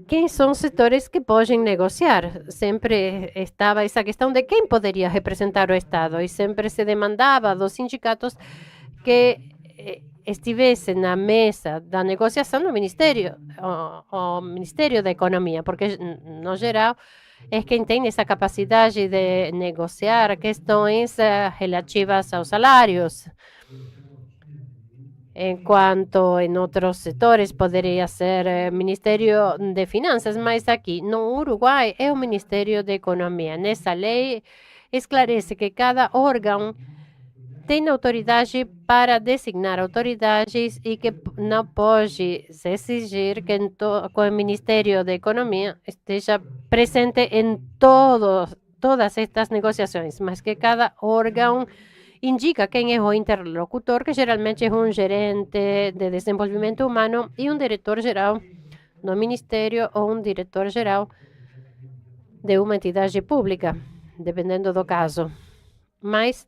quem são os setores que podem negociar. Sempre estava essa questão de quem poderia representar o Estado e sempre se demandava dos sindicatos que estivesse na mesa da negociação no Ministério, o Ministério da Economia, porque, no geral, é quem tem essa capacidade de negociar questões relativas aos salários. Enquanto em outros setores poderia ser Ministério de Finanças, mas aqui no Uruguai é o Ministério da Economia. Nessa lei esclarece que cada órgão tem autoridade para designar autoridades e que não pode se exigir que o Ministério da Economia esteja presente em todas estas negociações, mas que cada órgão indica quem é o interlocutor, que geralmente é um gerente de desenvolvimento humano e um diretor-geral no Ministério ou um diretor-geral de uma entidade pública, dependendo do caso. Mas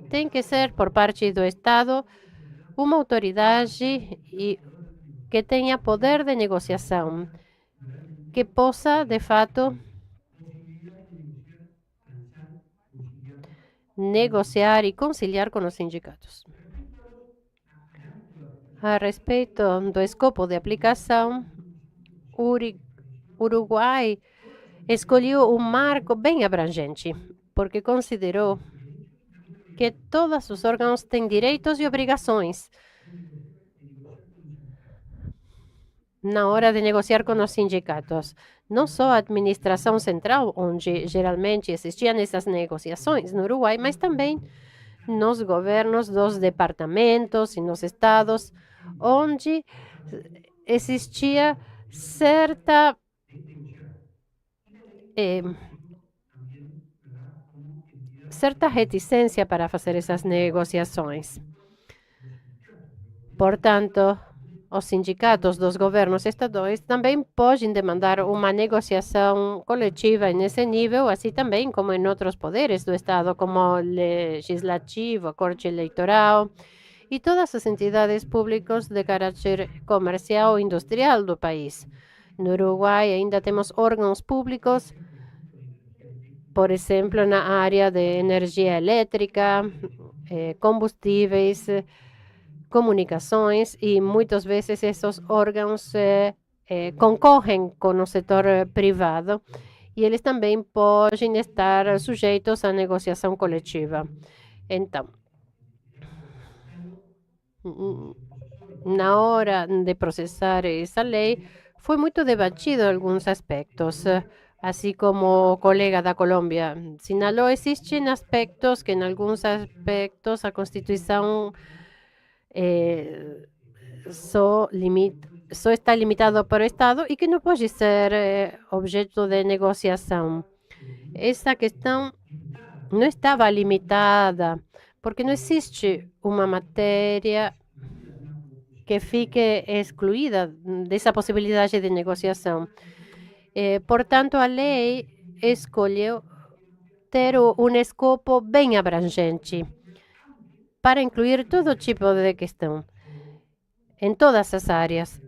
tem que ser, por parte do Estado, uma autoridade que tenha poder de negociação, que possa, de fato, negociar e conciliar com os sindicatos. A respeito do escopo de aplicação, o Uruguai escolheu um marco bem abrangente, porque considerou que todos os órgãos têm direitos e obrigações na hora de negociar com os sindicatos. Não só a administração central, onde geralmente existiam essas negociações no Uruguai, mas também nos governos dos departamentos e nos estados, onde existia certa reticência para fazer essas negociações. Portanto, os sindicatos dos governos estaduais também podem demandar uma negociação coletiva nesse nível, assim também como em outros poderes do Estado, como o Legislativo, a Corte Eleitoral e todas as entidades públicas de caráter comercial e industrial do país. No Uruguai ainda temos órgãos públicos, por exemplo, na área de energia elétrica, combustíveis, comunicações, e muitas vezes esses órgãos concorrem com o setor privado e eles também podem estar sujeitos à negociação coletiva. Então, na hora de processar essa lei, foi muito debatido alguns aspectos. Assim como o colega da Colômbia sinalou, existem aspectos que, em alguns aspectos, a Constituição só está limitado para o Estado e que não pode ser objeto de negociação. Essa questão não estava limitada, porque não existe uma matéria que fique excluída dessa possibilidade de negociação. Portanto, a lei escolheu ter um escopo bem abrangente para incluir todo tipo de questão em todas as áreas.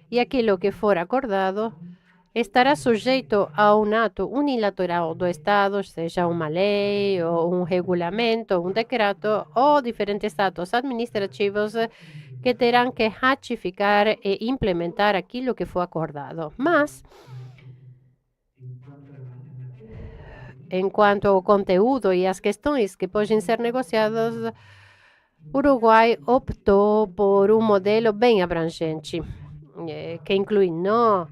E aquilo que for acordado estará sujeito a um ato unilateral do Estado, seja uma lei, ou um regulamento, um decreto, ou diferentes atos administrativos que terão que ratificar e implementar aquilo que foi acordado. Mas, enquanto ao conteúdo e as questões que podem ser negociadas, o Uruguai optou por um modelo bem abrangente, que inclui não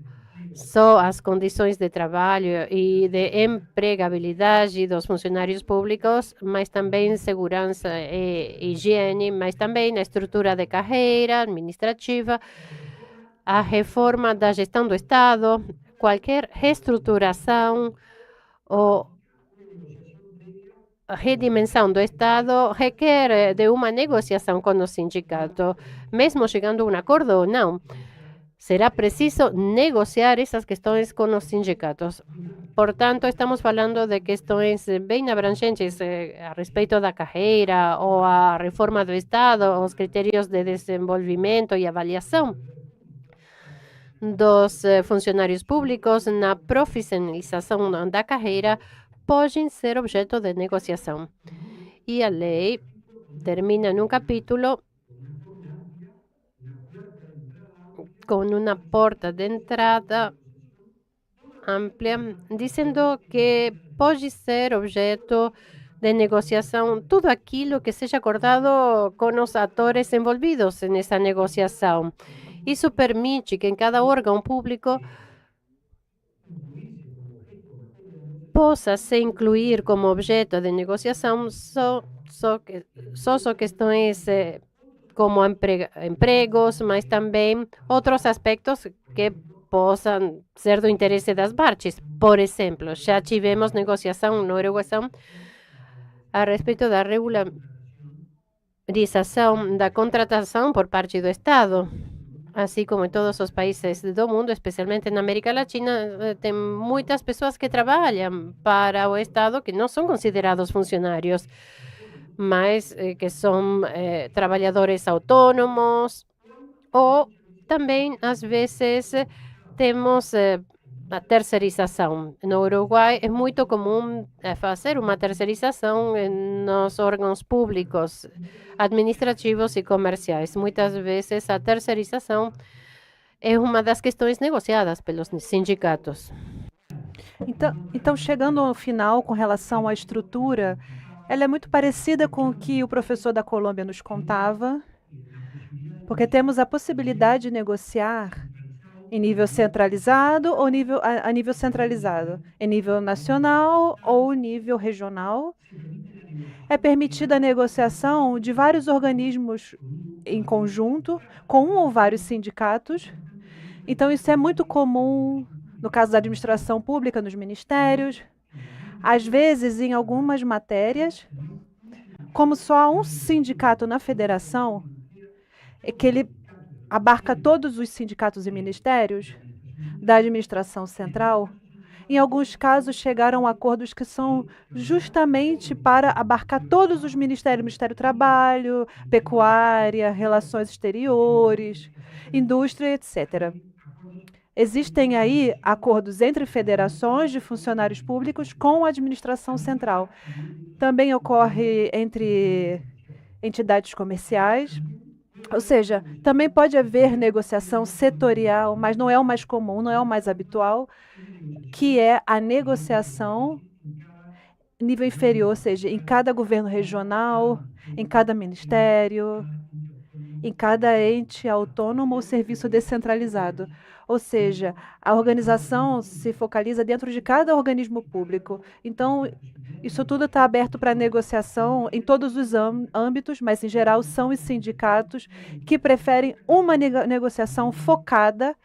só as condições de trabalho e de empregabilidade dos funcionários públicos, mas também segurança e higiene, mas também a estrutura de carreira administrativa, a reforma da gestão do Estado, qualquer reestruturação ou redimensão do Estado requer de uma negociação com o sindicato, mesmo chegando a um acordo ou não. será preciso negociar essas questões com os sindicatos. Portanto, estamos falando de questões bem abrangentes a respeito da carreira ou a reforma do Estado, os critérios de desenvolvimento e avaliação dos funcionários públicos na profissionalização da carreira podem ser objeto de negociação. E a lei termina num capítulo com uma porta de entrada ampla, dizendo que pode ser objeto de negociação tudo aquilo que seja acordado com os atores envolvidos nessa negociação. Isso permite que em cada órgão público possa se incluir como objeto de negociação só questões como empregos, mas também outros aspectos que possam ser do interesse das partes. Por exemplo, já tivemos negociação na Uruguaição a respeito da regularização da contratação por parte do Estado. Assim como em todos os países do mundo, especialmente na América Latina, tem muitas pessoas que trabalham para o Estado que não são considerados funcionários, mas que são trabalhadores autônomos, ou também, às vezes, temos a terceirização. No Uruguai, é muito comum fazer uma terceirização nos órgãos públicos, administrativos e comerciais. Muitas vezes, a terceirização é uma das questões negociadas pelos sindicatos. Então, chegando ao final, com relação à estrutura, ela é muito parecida com o que o professor da Colômbia nos contava, porque temos a possibilidade de negociar em nível centralizado ou a nível centralizado, em nível nacional ou nível regional. É permitida a negociação de vários organismos em conjunto, com um ou vários sindicatos. Então, isso é muito comum no caso da administração pública, nos ministérios. Às vezes, em algumas matérias, como só há um sindicato na federação, é que ele abarca todos os sindicatos e ministérios da administração central. Em alguns casos, chegaram a acordos que são justamente para abarcar todos os ministérios, Ministério do Trabalho, Pecuária, Relações Exteriores, Indústria, etc. Existem aí acordos entre federações de funcionários públicos com a administração central. Também ocorre entre entidades comerciais. Ou seja, também pode haver negociação setorial, mas não é o mais comum, não é o mais habitual, que é a negociação nível inferior, ou seja, em cada governo regional, em cada ministério, em cada ente autônomo ou serviço descentralizado. Ou seja, a organização se focaliza dentro de cada organismo público. Então, isso tudo está aberto para negociação em todos os âmbitos, mas, em geral, são os sindicatos que preferem uma negociação focada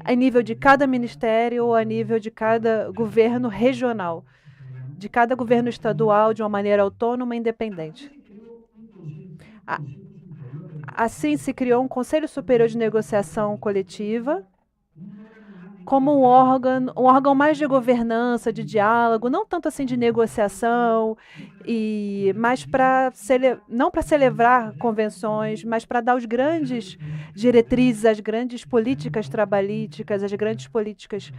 a nível de cada ministério ou a nível de cada governo regional, de cada governo estadual, de uma maneira autônoma e independente. Assim, se criou um Conselho Superior de Negociação Coletiva, como um órgão mais de governança, de diálogo, não tanto assim de negociação, mas não para celebrar convenções, mas para dar os grandes diretrizes, as grandes políticas trabalhísticas, as grandes políticas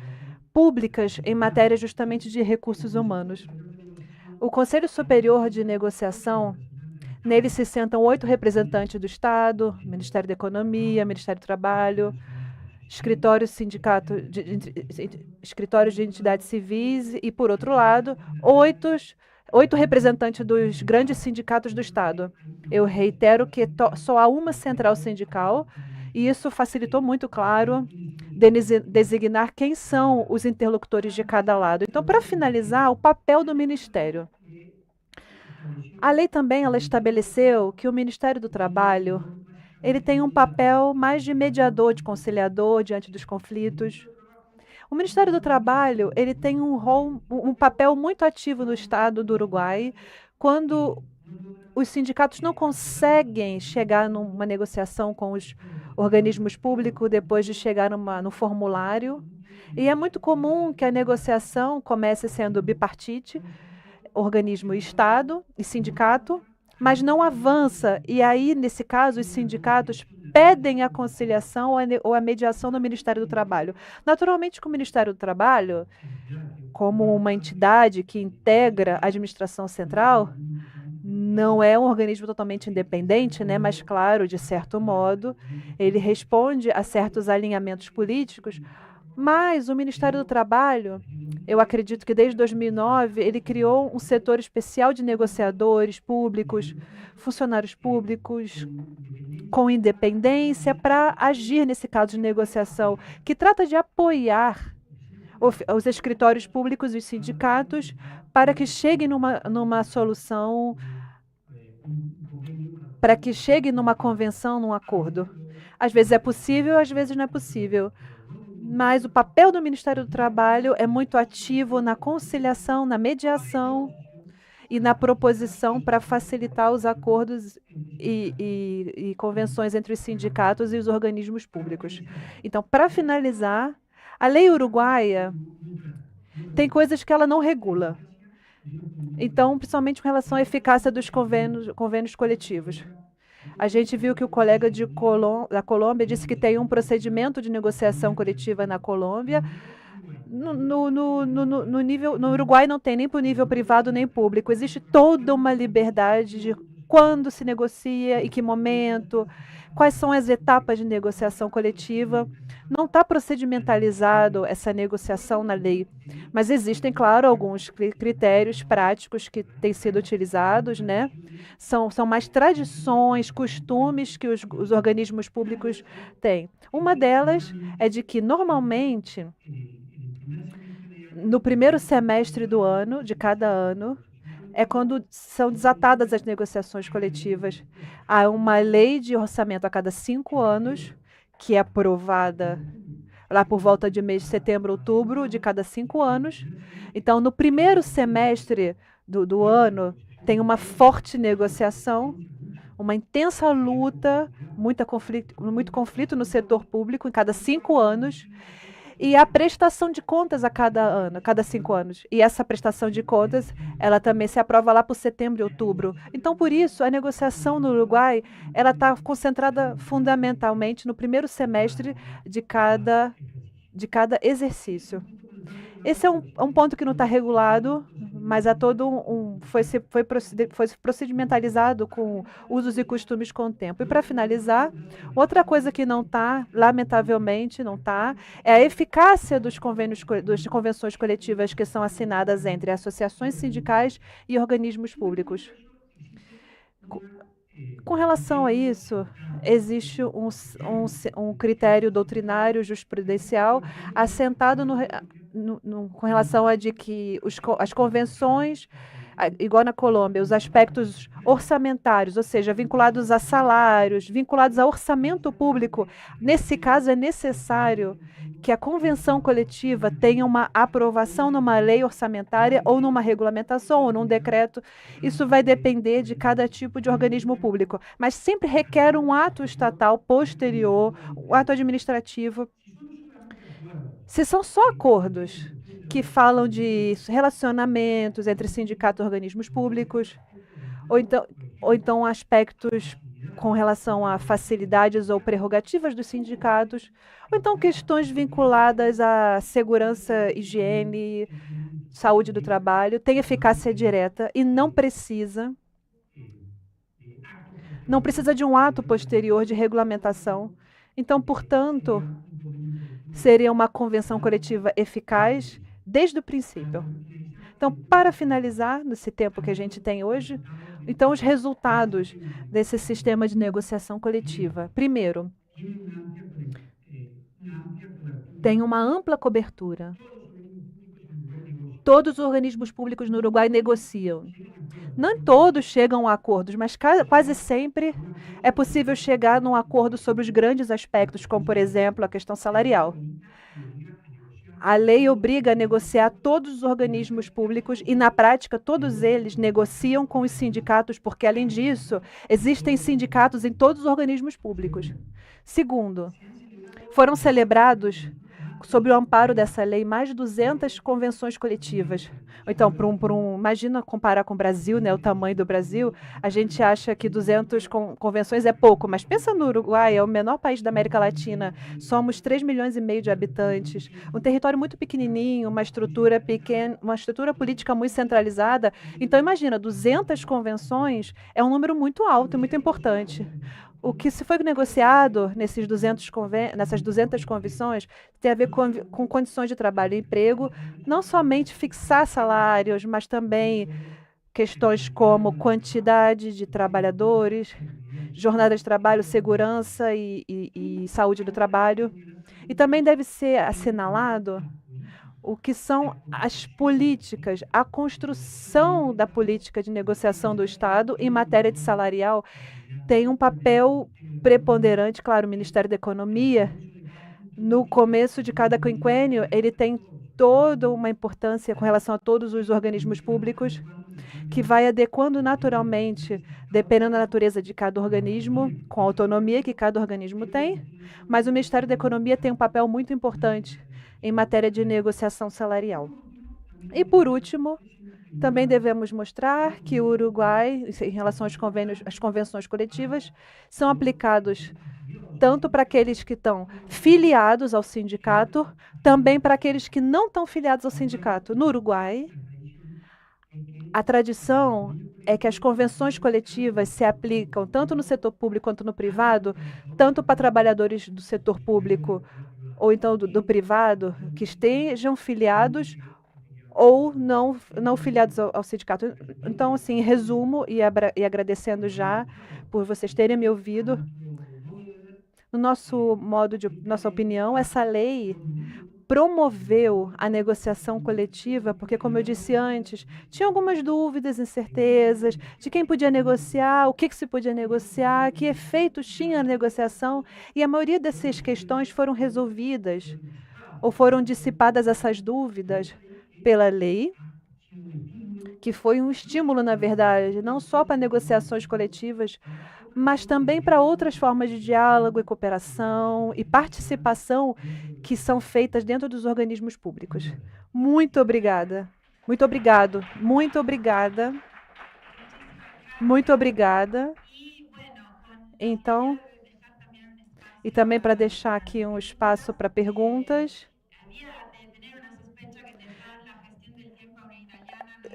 públicas em matéria justamente de recursos humanos. O Conselho Superior de Negociação, nele se sentam 8 representantes do Estado, Ministério da Economia, Ministério do Trabalho, escritórios de entidades civis e, por outro lado, 8 representantes dos grandes sindicatos do Estado. Eu reitero que só há uma central sindical e isso facilitou muito, claro, designar quem são os interlocutores de cada lado. Então, para finalizar, o papel do Ministério. A lei também ela estabeleceu que o Ministério do Trabalho ele tem um papel mais de mediador, de conciliador diante dos conflitos. O Ministério do Trabalho ele tem um papel muito ativo no Estado do Uruguai, quando os sindicatos não conseguem chegar numa negociação com organismos públicos depois de chegar no formulário. E é muito comum que a negociação comece sendo bipartite, organismo e Estado e sindicato, mas não avança. E aí, nesse caso, os sindicatos pedem a conciliação ou a mediação do Ministério do Trabalho. Naturalmente, que o Ministério do Trabalho, como uma entidade que integra a administração central, não é um organismo totalmente independente, né? Mas, claro, de certo modo, ele responde a certos alinhamentos políticos. Mas o Ministério do Trabalho, eu acredito que desde 2009, ele criou um setor especial de negociadores públicos, funcionários públicos, com independência, para agir nesse caso de negociação, que trata de apoiar os escritórios públicos e os sindicatos para que cheguem numa solução, para que cheguem numa convenção, num acordo. Às vezes é possível, às vezes não é possível. Mas o papel do Ministério do Trabalho é muito ativo na conciliação, na mediação e na proposição para facilitar os acordos e convenções entre os sindicatos e os organismos públicos. Então, para finalizar, a lei uruguaia tem coisas que ela não regula. Então, principalmente com relação à eficácia dos convênios coletivos. A gente viu que o colega da Colômbia disse que tem um procedimento de negociação coletiva na Colômbia. No Uruguai não tem nem para o nível privado nem público. Existe toda uma liberdade de quando se negocia, em que momento, quais são as etapas de negociação coletiva. Não está procedimentalizado essa negociação na lei, mas existem, claro, alguns critérios práticos que têm sido utilizados, né? São mais tradições, costumes que os organismos públicos têm. Uma delas é de que, normalmente, no primeiro semestre do ano, de cada ano, é quando são desatadas as negociações coletivas. Há uma lei de orçamento a cada 5 anos, que é aprovada lá por volta de mês de setembro, outubro, de cada 5 anos. Então, no primeiro semestre do ano, tem uma forte negociação, uma intensa luta, muito conflito no setor público em cada 5 anos, e a prestação de contas a cada ano, a cada 5 anos. E essa prestação de contas, ela também se aprova lá por setembro e outubro. Então, por isso, a negociação no Uruguai, ela está concentrada fundamentalmente no primeiro semestre de cada exercício. Esse é um ponto que não está regulado, mas é todo foi procedimentalizado com usos e costumes com o tempo. E para finalizar, outra coisa que não está, lamentavelmente não está, é a eficácia das convenções coletivas que são assinadas entre associações sindicais e organismos públicos. Com relação a isso, existe um critério doutrinário jurisprudencial assentado com relação a de que as convenções, igual na Colômbia, os aspectos orçamentários, ou seja, vinculados a salários, vinculados a orçamento público, nesse caso é necessário que a convenção coletiva tenha uma aprovação numa lei orçamentária ou numa regulamentação ou num decreto. Isso vai depender de cada tipo de organismo público, mas sempre requer um ato estatal posterior, um ato administrativo. Se são só acordos que falam de relacionamentos entre sindicatos e organismos públicos, ou então aspectos com relação a facilidades ou prerrogativas dos sindicatos, ou então questões vinculadas à segurança, higiene, saúde do trabalho, tem eficácia direta e não precisa de um ato posterior de regulamentação. Então, portanto, seria uma convenção coletiva eficaz desde o princípio. Então, para finalizar, nesse tempo que a gente tem hoje, então os resultados desse sistema de negociação coletiva. Primeiro, tem uma ampla cobertura. Todos os organismos públicos no Uruguai negociam. Não todos chegam a acordos, mas quase sempre é possível chegar num acordo sobre os grandes aspectos, como, por exemplo, a questão salarial. A lei obriga a negociar todos os organismos públicos e, na prática, todos eles negociam com os sindicatos, porque, além disso, existem sindicatos em todos os organismos públicos. Segundo, foram celebrados, sob o amparo dessa lei, mais de 200 convenções coletivas. Então, imagina comparar com o Brasil, né, o tamanho do Brasil, a gente acha que 200 convenções é pouco, mas pensa no Uruguai, é o menor país da América Latina, somos 3,5 milhões de habitantes, um território muito pequenininho, uma estrutura pequena, uma estrutura política muito centralizada. Então, imagina, 200 convenções é um número muito alto e muito importante. O que se foi negociado nessas 200 convenções tem a ver com condições de trabalho e emprego, não somente fixar salários, mas também questões como quantidade de trabalhadores, jornada de trabalho, segurança e saúde do trabalho. E também deve ser assinalado o que são as políticas, a construção da política de negociação do Estado em matéria de salarial tem um papel preponderante, claro, o Ministério da Economia, no começo de cada quinquênio, ele tem toda uma importância com relação a todos os organismos públicos, que vai adequando naturalmente, dependendo da natureza de cada organismo, com a autonomia que cada organismo tem, mas o Ministério da Economia tem um papel muito importante em matéria de negociação salarial. E, por último, também devemos mostrar que o Uruguai, em relação às convenções coletivas, são aplicados tanto para aqueles que estão filiados ao sindicato, também para aqueles que não estão filiados ao sindicato. No Uruguai, a tradição é que as convenções coletivas se aplicam tanto no setor público quanto no privado, tanto para trabalhadores do setor público ou então do privado, que estejam filiados ou não filiados ao sindicato. Então, assim, em resumo, e agradecendo já por vocês terem me ouvido, no nossa opinião, essa lei promoveu a negociação coletiva, porque, como eu disse antes, tinha algumas dúvidas, incertezas de quem podia negociar, o que se podia negociar, que efeitos tinha a negociação, e a maioria dessas questões foram resolvidas ou foram dissipadas essas dúvidas pela lei, que foi um estímulo, na verdade, não só para negociações coletivas, mas também para outras formas de diálogo e cooperação e participação que são feitas dentro dos organismos públicos. Muito obrigada. Muito obrigado. Muito obrigada. Muito obrigada. Então, e também para deixar aqui um espaço para perguntas.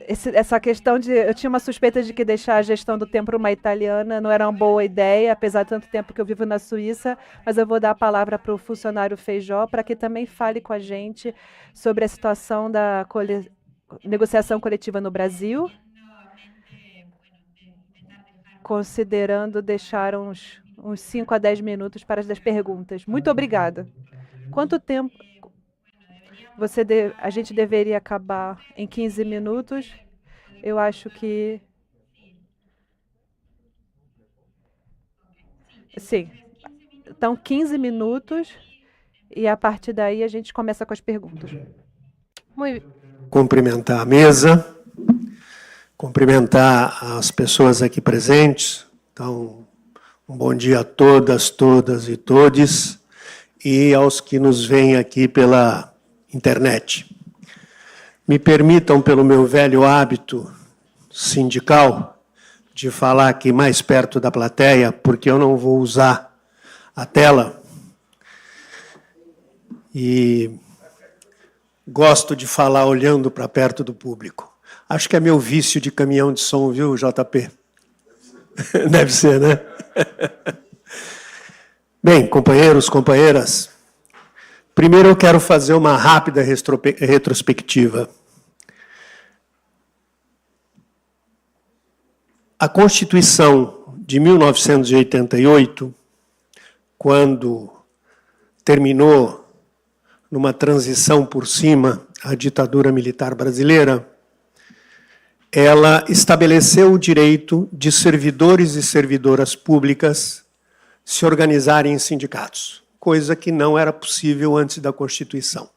Essa questão de... Eu tinha uma suspeita de que deixar a gestão do tempo para uma italiana não era uma boa ideia, apesar de tanto tempo que eu vivo na Suíça, mas eu vou dar a palavra para o funcionário Feijó para que também fale com a gente sobre a situação da negociação coletiva no Brasil, considerando deixar uns 5 a 10 minutos para as perguntas. Muito obrigada. Quanto tempo... A gente deveria acabar em 15 minutos. Eu acho que... Sim. Então, 15 minutos. E, a partir daí, a gente começa com as perguntas. Cumprimentar a mesa. Cumprimentar as pessoas aqui presentes. Então, um bom dia a todas, todas e todes. E aos que nos veem aqui pela internet. Me permitam, pelo meu velho hábito sindical, de falar aqui mais perto da plateia, porque eu não vou usar a tela. E gosto de falar olhando para perto do público. Acho que é meu vício de caminhão de som, viu, JP? Deve ser, né? Bem, companheiros, companheiras, primeiro eu quero fazer uma rápida retrospectiva. A Constituição de 1988, quando terminou numa transição por cima a ditadura militar brasileira, ela estabeleceu o direito de servidores e servidoras públicas se organizarem em sindicatos, coisa que não era possível antes da Constituição.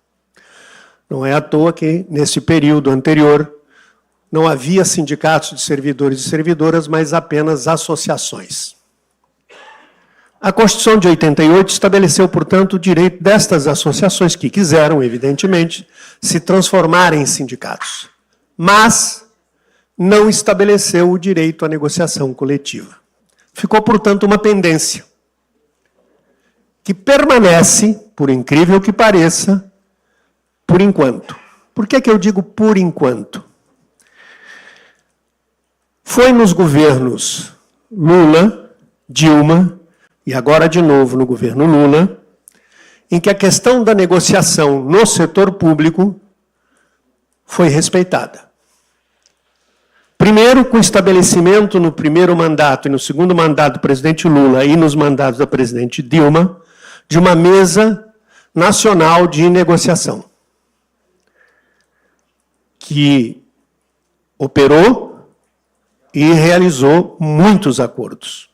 Não é à toa que, nesse período anterior, não havia sindicatos de servidores e servidoras, mas apenas associações. A Constituição de 88 estabeleceu, portanto, o direito destas associações, que quiseram, evidentemente, se transformar em sindicatos, mas não estabeleceu o direito à negociação coletiva. Ficou, portanto, uma pendência que permanece, por incrível que pareça, por enquanto. Por que eu digo por enquanto? Foi nos governos Lula, Dilma, e agora de novo no governo Lula, em que a questão da negociação no setor público foi respeitada. Primeiro, com o estabelecimento no primeiro mandato e no segundo mandato do presidente Lula e nos mandatos da presidente Dilma, de uma mesa nacional de negociação, que operou e realizou muitos acordos.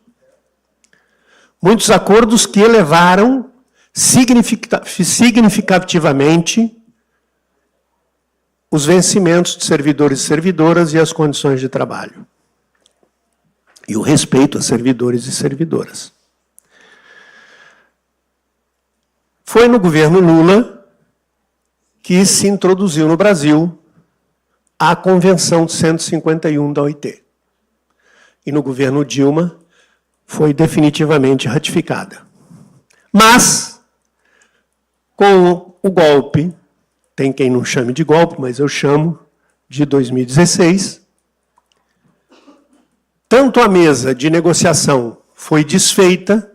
Muitos acordos que elevaram significativamente os vencimentos de servidores e servidoras e as condições de trabalho. E o respeito a servidores e servidoras. Foi no governo Lula que se introduziu no Brasil a Convenção 151 da OIT. E no governo Dilma foi definitivamente ratificada. Mas, com o golpe, tem quem não chame de golpe, mas eu chamo de 2016, tanto a mesa de negociação foi desfeita,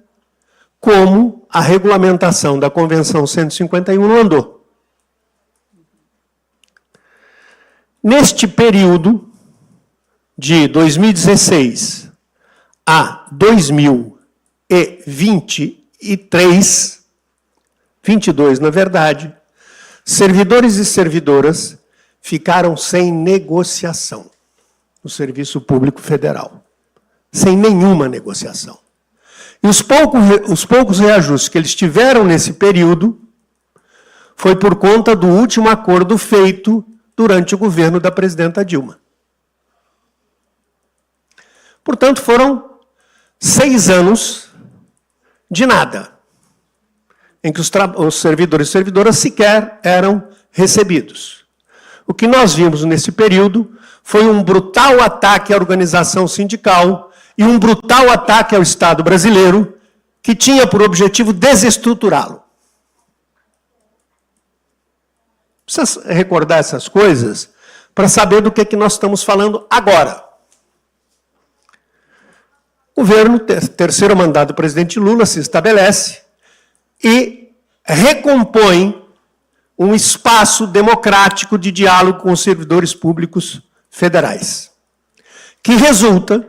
como a regulamentação da Convenção 151 não andou. Neste período de 2016 a 2023, 22 na verdade, servidores e servidoras ficaram sem negociação no Serviço Público Federal. Sem nenhuma negociação. E os poucos reajustes que eles tiveram nesse período foi por conta do último acordo feito durante o governo da presidenta Dilma. Portanto, foram 6 anos de nada, em que os servidores e servidoras sequer eram recebidos. O que nós vimos nesse período foi um brutal ataque à organização sindical e um brutal ataque ao Estado brasileiro, que tinha por objetivo desestruturá-lo. Precisa recordar essas coisas para saber do que nós estamos falando agora. O governo, terceiro mandato do presidente Lula, se estabelece e recompõe um espaço democrático de diálogo com os servidores públicos federais, que resulta,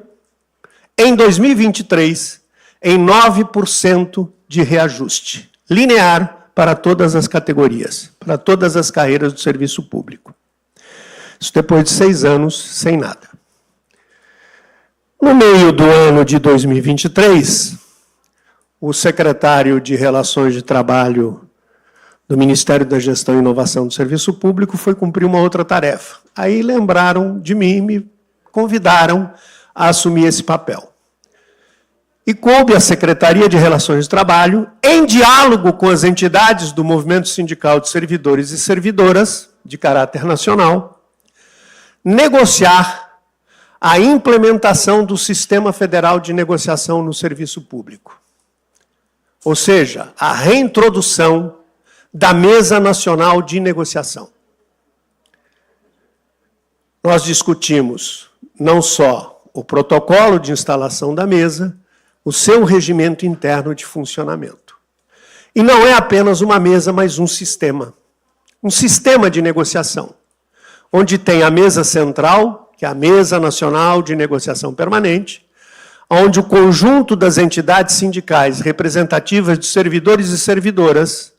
em 2023, em 9% de reajuste linear para todas as categorias, para todas as carreiras do serviço público. Isso depois de 6 anos sem nada. No meio do ano de 2023, o secretário de Relações de Trabalho do Ministério da Gestão e Inovação do Serviço Público foi cumprir uma outra tarefa. Aí lembraram de mim e me convidaram a assumir esse papel. E coube à Secretaria de Relações de Trabalho, em diálogo com as entidades do Movimento Sindical de Servidores e Servidoras, de caráter nacional, negociar a implementação do Sistema Federal de Negociação no Serviço Público. Ou seja, a reintrodução da Mesa Nacional de Negociação. Nós discutimos não só o protocolo de instalação da mesa, o seu regimento interno de funcionamento. E não é apenas uma mesa, mas um sistema de negociação, onde tem a mesa central, que é a Mesa Nacional de Negociação Permanente, onde o conjunto das entidades sindicais representativas de servidores e servidoras,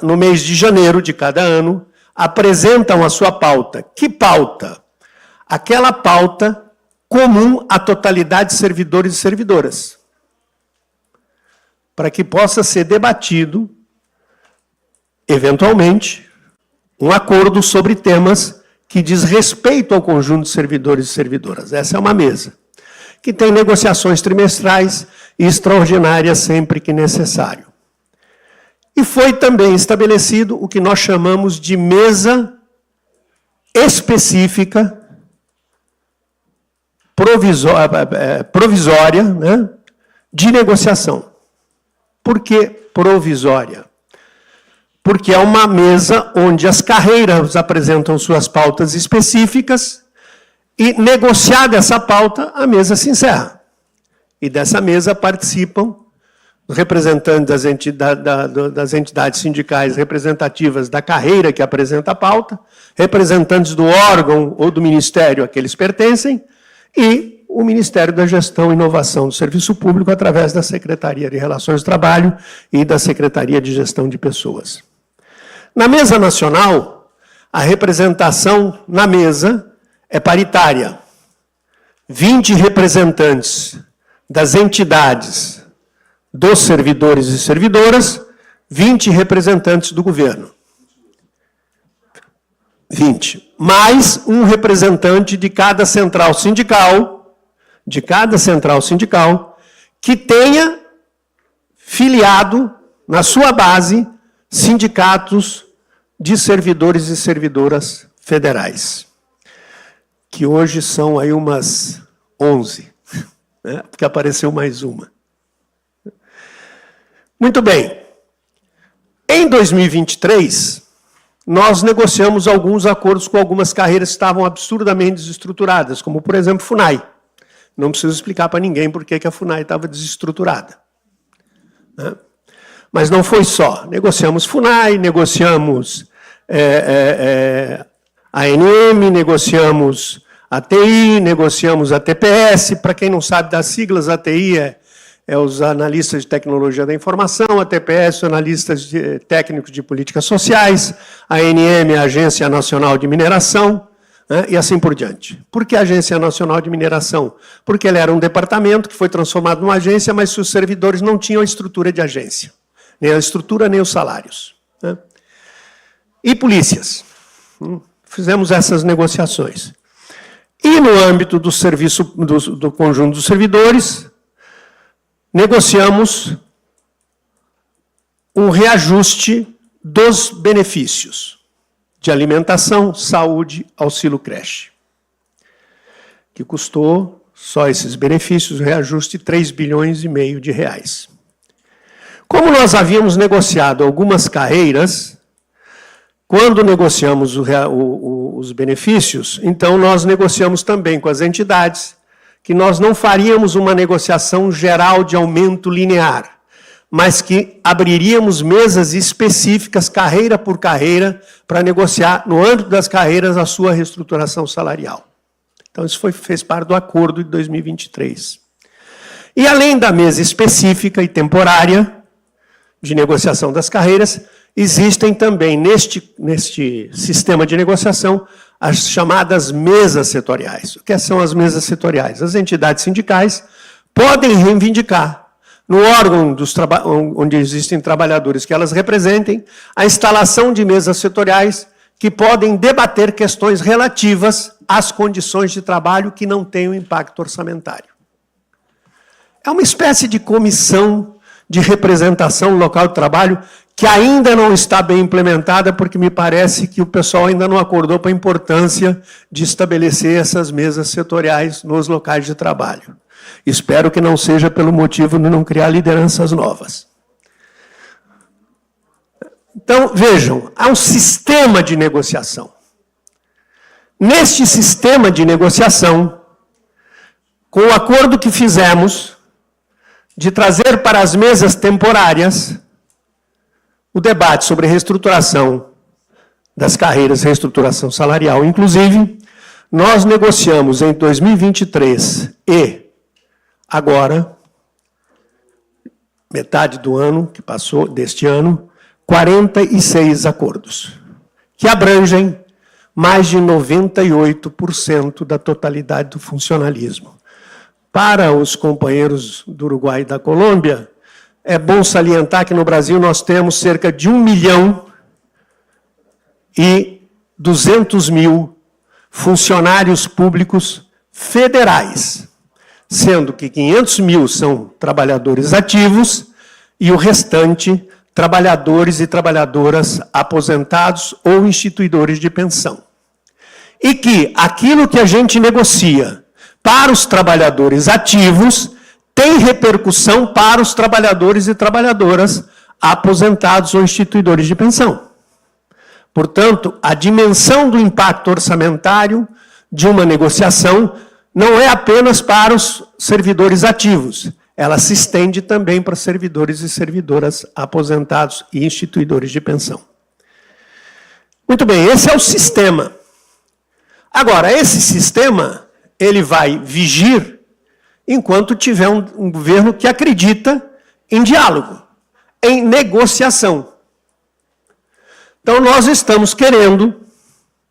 no mês de janeiro de cada ano, apresentam a sua pauta. Que pauta? Aquela pauta comum à totalidade de servidores e servidoras, para que possa ser debatido, eventualmente, um acordo sobre temas que diz respeito ao conjunto de servidores e servidoras. Essa é uma mesa que tem negociações trimestrais e extraordinárias sempre que necessário. E foi também estabelecido o que nós chamamos de mesa específica, provisória, né, de negociação. Por que provisória? Porque é uma mesa onde as carreiras apresentam suas pautas específicas e, negociada essa pauta, a mesa se encerra. E dessa mesa participam representantes das entidades sindicais representativas da carreira que apresenta a pauta, representantes do órgão ou do ministério a que eles pertencem e o Ministério da Gestão e Inovação do Serviço Público através da Secretaria de Relações do Trabalho e da Secretaria de Gestão de Pessoas. Na mesa nacional, a representação na mesa é paritária. 20 representantes das entidades dos servidores e servidoras, 20 representantes do governo. 20. Mais um representante de cada central sindical, que tenha filiado na sua base sindicatos de servidores e servidoras federais, que hoje são aí umas 11, né? Porque apareceu mais uma. Muito bem. Em 2023, nós negociamos alguns acordos com algumas carreiras que estavam absurdamente desestruturadas, como, por exemplo, FUNAI. Não preciso explicar para ninguém por que a FUNAI estava desestruturada, né? Mas não foi só. Negociamos FUNAI, negociamos ANM, negociamos ATI, negociamos a TPS. Para quem não sabe das siglas, a ATI é os analistas de tecnologia da informação, a TPS, os analistas técnicos de políticas sociais, a ANM, a Agência Nacional de Mineração, né, e assim por diante. Por que a Agência Nacional de Mineração? Porque ela era um departamento que foi transformado numa agência, mas os servidores não tinham a estrutura de agência. Nem a estrutura, nem os salários, né? E polícias. Fizemos essas negociações. E no âmbito do serviço, do conjunto dos servidores, negociamos um reajuste dos benefícios de alimentação, saúde, auxílio creche, que custou, só esses benefícios, reajuste 3,5 bilhões de reais. Como nós havíamos negociado algumas carreiras, quando negociamos os benefícios, então nós negociamos também com as entidades que nós não faríamos uma negociação geral de aumento linear, mas que abriríamos mesas específicas, carreira por carreira, para negociar, no âmbito das carreiras, a sua reestruturação salarial. Então, isso fez parte do acordo de 2023. E, além da mesa específica e temporária de negociação das carreiras, existem também, neste sistema de negociação, as chamadas mesas setoriais. O que são as mesas setoriais? As entidades sindicais podem reivindicar, no órgão onde existem trabalhadores que elas representem, a instalação de mesas setoriais que podem debater questões relativas às condições de trabalho que não tenham impacto orçamentário. É uma espécie de comissão de representação no local de trabalho que ainda não está bem implementada, porque me parece que o pessoal ainda não acordou para a importância de estabelecer essas mesas setoriais nos locais de trabalho. Espero que não seja pelo motivo de não criar lideranças novas. Então, vejam, há um sistema de negociação. Neste sistema de negociação, com o acordo que fizemos de trazer para as mesas temporárias o debate sobre reestruturação das carreiras, reestruturação salarial, inclusive, nós negociamos em 2023 e agora, metade do ano que passou, deste ano, 46 acordos, que abrangem mais de 98% da totalidade do funcionalismo. Para os companheiros do Uruguai e da Colômbia, é bom salientar que no Brasil nós temos cerca de 1,5 milhão e 200 mil funcionários públicos federais, sendo que 500 mil são trabalhadores ativos e o restante trabalhadores e trabalhadoras aposentados ou instituidores de pensão. E que aquilo que a gente negocia para os trabalhadores ativos tem repercussão para os trabalhadores e trabalhadoras aposentados ou instituidores de pensão. Portanto, a dimensão do impacto orçamentário de uma negociação não é apenas para os servidores ativos, ela se estende também para servidores e servidoras aposentados e instituidores de pensão. Muito bem, esse é o sistema. Agora, esse sistema, ele vai vigir enquanto tiver um governo que acredita em diálogo, em negociação. Então, nós estamos querendo,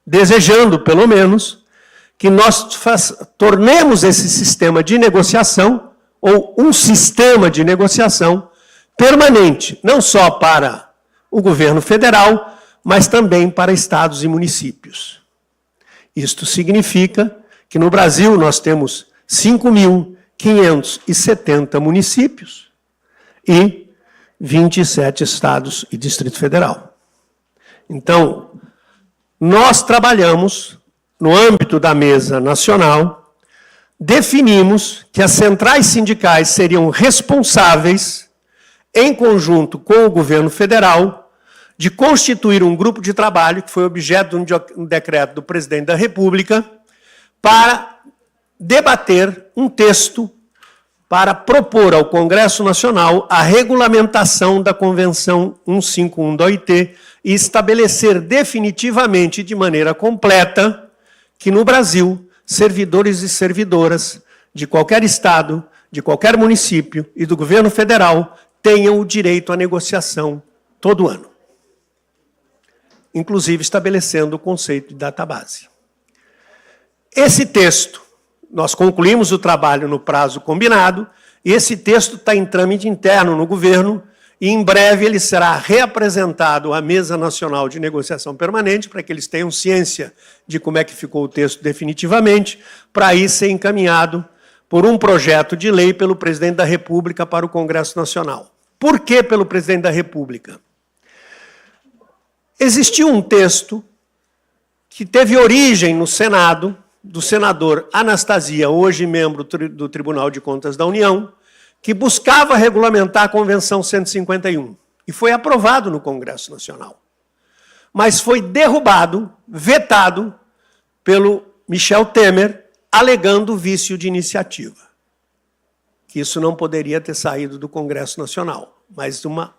desejando, pelo menos, que nós tornemos esse sistema de negociação, ou um sistema de negociação permanente, não só para o governo federal, mas também para estados e municípios. Isto significa que no Brasil nós temos 5.570 municípios e 27 estados e Distrito Federal. Então, nós trabalhamos no âmbito da mesa nacional, definimos que as centrais sindicais seriam responsáveis, em conjunto com o governo federal, de constituir um grupo de trabalho, que foi objeto de um decreto do presidente da República, para debater um texto para propor ao Congresso Nacional a regulamentação da Convenção 151 da OIT e estabelecer definitivamente, de maneira completa, que no Brasil, servidores e servidoras de qualquer estado, de qualquer município e do governo federal tenham o direito à negociação todo ano, inclusive estabelecendo o conceito de database. Esse texto, nós concluímos o trabalho no prazo combinado, e esse texto está em trâmite interno no governo, e em breve ele será reapresentado à Mesa Nacional de Negociação Permanente, para que eles tenham ciência de como é que ficou o texto definitivamente, para aí ser encaminhado por um projeto de lei pelo presidente da República para o Congresso Nacional. Por que pelo presidente da República? Existiu um texto que teve origem no Senado, do senador Anastasia, hoje membro do Tribunal de Contas da União, que buscava regulamentar a Convenção 151, e foi aprovado no Congresso Nacional. Mas foi derrubado, vetado, pelo Michel Temer, alegando vício de iniciativa. Que isso não poderia ter saído do Congresso Nacional, mas de uma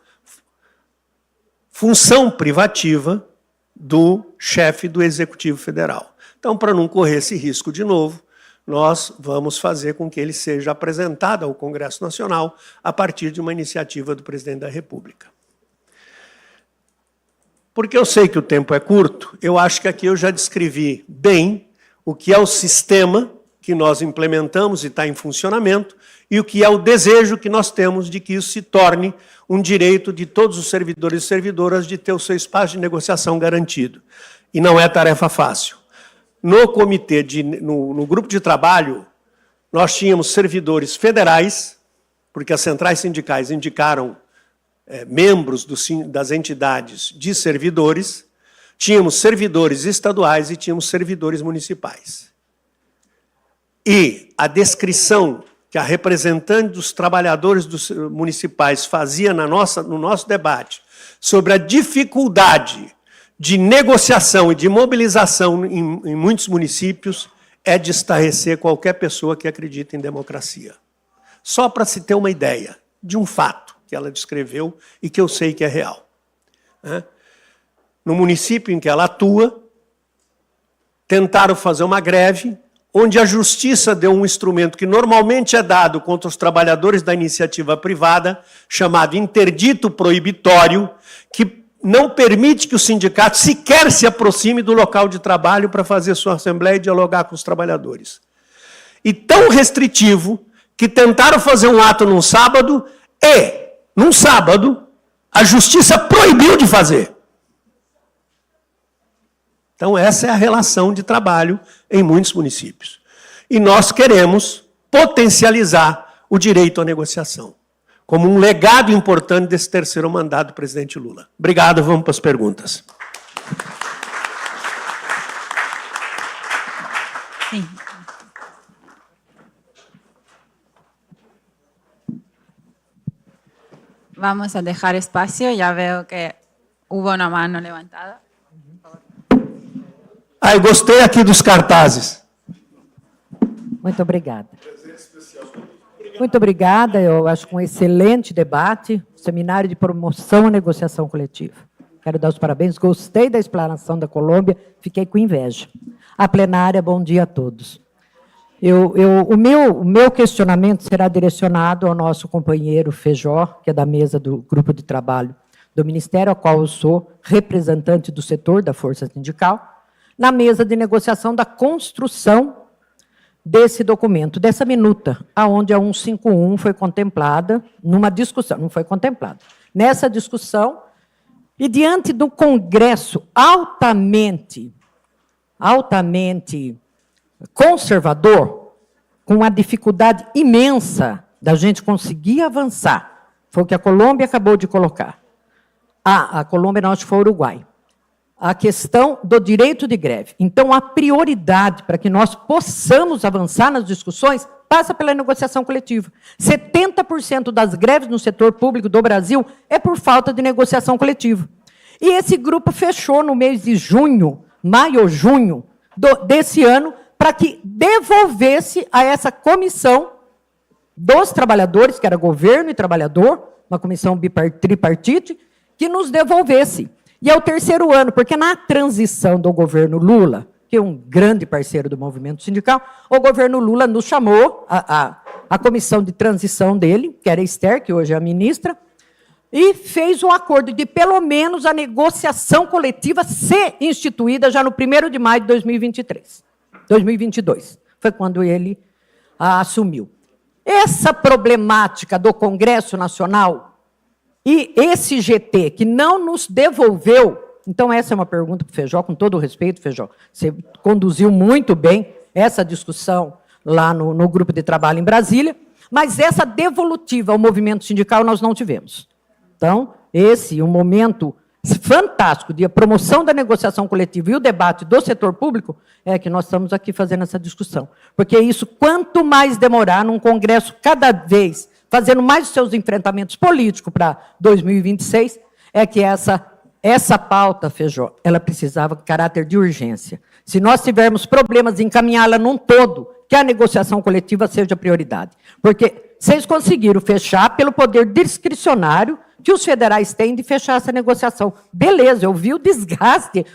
função privativa do chefe do Executivo Federal. Então, para não correr esse risco de novo, nós vamos fazer com que ele seja apresentado ao Congresso Nacional a partir de uma iniciativa do presidente da República. Porque eu sei que o tempo é curto, eu acho que aqui eu já descrevi bem o que é o sistema que nós implementamos e está em funcionamento e o que é o desejo que nós temos de que isso se torne um direito de todos os servidores e servidoras de ter o seu espaço de negociação garantido. E não é tarefa fácil. No comitê, no grupo de trabalho, nós tínhamos servidores federais, porque as centrais sindicais indicaram membros das entidades de servidores, tínhamos servidores estaduais e tínhamos servidores municipais. E a descrição que a representante dos trabalhadores municipais fazia no nosso debate sobre a dificuldade de negociação e de mobilização em muitos municípios é de estarrecer qualquer pessoa que acredita em democracia. Só para se ter uma ideia de um fato que ela descreveu e que eu sei que é real. No município em que ela atua, tentaram fazer uma greve, onde a justiça deu um instrumento que normalmente é dado contra os trabalhadores da iniciativa privada, chamado interdito proibitório, que não permite que o sindicato sequer se aproxime do local de trabalho para fazer sua assembleia e dialogar com os trabalhadores. E tão restritivo que tentaram fazer um ato num sábado e, num sábado, a justiça proibiu de fazer. Então, essa é a relação de trabalho em muitos municípios. E nós queremos potencializar o direito à negociação, como um legado importante desse terceiro mandato do presidente Lula. Obrigado, vamos para as perguntas. Sim. Vamos a dejar espacio, ya veo que hubo una mano levantada. Eu gostei aqui dos cartazes. Muito obrigada. Muito obrigada, eu acho que um excelente debate, seminário de promoção à negociação coletiva. Quero dar os parabéns, gostei da explanação da Colômbia, fiquei com inveja. A plenária, bom dia a todos. O meu questionamento será direcionado ao nosso companheiro Feijó, que é da mesa do grupo de trabalho do Ministério, ao qual eu sou representante do setor da Força Sindical, na mesa de negociação da construção desse documento, dessa minuta, aonde a 151 foi contemplada numa discussão, não foi contemplada. Nessa discussão, e diante do Congresso altamente conservador, com uma dificuldade imensa da gente conseguir avançar, foi o que a Colômbia acabou de colocar. A Colômbia não, acho que foi o Uruguai. A questão do direito de greve. Então, a prioridade para que nós possamos avançar nas discussões passa pela negociação coletiva. 70% das greves no setor público do Brasil é por falta de negociação coletiva. E esse grupo fechou no mês de junho, maio ou junho desse ano, para que devolvesse a essa comissão dos trabalhadores, que era governo e trabalhador, uma comissão tripartite, que nos devolvesse. E é o terceiro ano, porque na transição do governo Lula, que é um grande parceiro do movimento sindical, o governo Lula nos chamou, a comissão de transição dele, que era a Esther, que hoje é a ministra, e fez um acordo de, pelo menos, a negociação coletiva ser instituída já no 1º de maio de 2022. Foi quando ele assumiu. Essa problemática do Congresso Nacional e esse GT, que não nos devolveu, então essa é uma pergunta para o Feijó, com todo o respeito, Feijó, você conduziu muito bem essa discussão lá no grupo de trabalho em Brasília, mas essa devolutiva ao movimento sindical nós não tivemos. Então, esse, um momento fantástico de promoção da negociação coletiva e o debate do setor público, é que nós estamos aqui fazendo essa discussão. Porque isso, quanto mais demorar num Congresso cada vez fazendo mais os seus enfrentamentos políticos para 2026, é que essa pauta, Feijó, ela precisava de caráter de urgência. Se nós tivermos problemas, encaminhá-la num todo, que a negociação coletiva seja prioridade. Porque vocês conseguiram fechar pelo poder discricionário que os federais têm de fechar essa negociação. Beleza, eu vi o desgaste,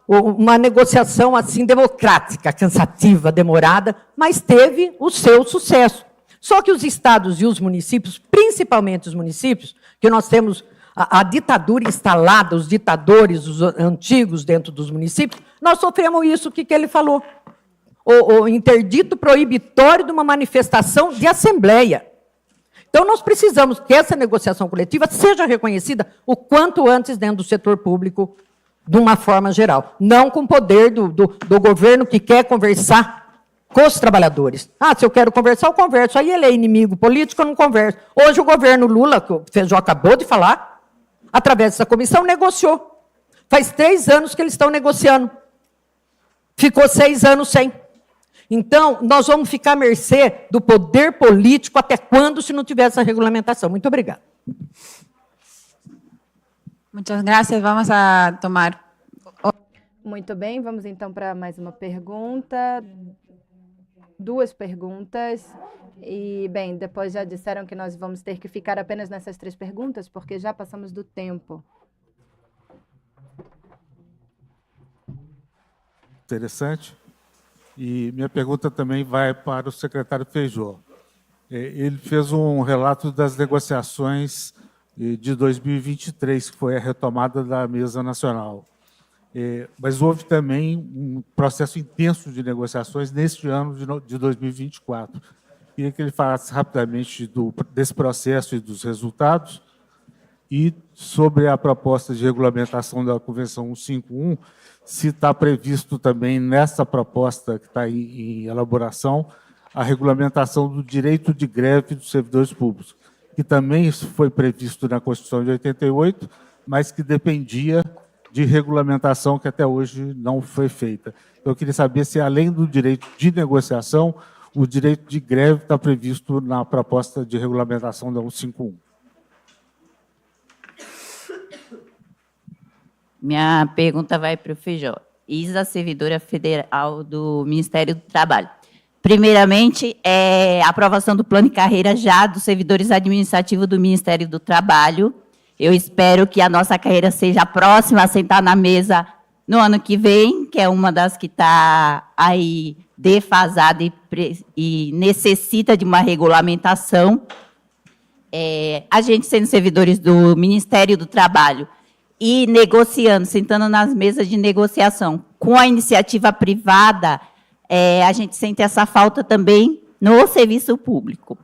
uma negociação assim democrática, cansativa, demorada, mas teve o seu sucesso. Só que os estados e os municípios, principalmente os municípios, que nós temos a ditadura instalada, os ditadores, os antigos dentro dos municípios, nós sofremos isso, o que ele falou? O interdito proibitório de uma manifestação de assembleia. Então, nós precisamos que essa negociação coletiva seja reconhecida o quanto antes dentro do setor público, de uma forma geral. Não com o poder do governo que quer conversar com os trabalhadores. Se eu quero conversar, eu converso. Aí ele é inimigo político, eu não converso. Hoje o governo Lula, que o Feijó acabou de falar, através dessa comissão, negociou. Faz 3 anos que eles estão negociando. Ficou 6 anos sem. Então, nós vamos ficar à mercê do poder político até quando, se não tiver essa regulamentação. Muito obrigada. Muchas gracias. Vamos a tomar. Muito bem, vamos então para mais uma pergunta. 2 perguntas. E, bem, depois já disseram que nós vamos ter que ficar apenas nessas 3 perguntas, porque já passamos do tempo. Interessante. E minha pergunta também vai para o secretário Feijó. Ele fez um relato das negociações de 2023, que foi a retomada da mesa nacional. Mas houve também um processo intenso de negociações neste ano de 2024. Queria que ele falasse rapidamente desse processo e dos resultados, E sobre a proposta de regulamentação da Convenção 151, se está previsto também nessa proposta que está em elaboração a regulamentação do direito de greve dos servidores públicos, que também foi previsto na Constituição de 88, mas que dependia de regulamentação que até hoje não foi feita. Então, eu queria saber se, além do direito de negociação, o direito de greve está previsto na proposta de regulamentação da 151. Minha pergunta vai para o Feijó. Isa, servidora federal do Ministério do Trabalho. Primeiramente, a aprovação do plano de carreira já dos servidores administrativos do Ministério do Trabalho. Eu espero que a nossa carreira seja a próxima a sentar na mesa no ano que vem, que é uma das que está aí defasada e necessita de uma regulamentação. A gente sendo servidores do Ministério do Trabalho e negociando, sentando nas mesas de negociação com a iniciativa privada, a gente sente essa falta também no serviço público.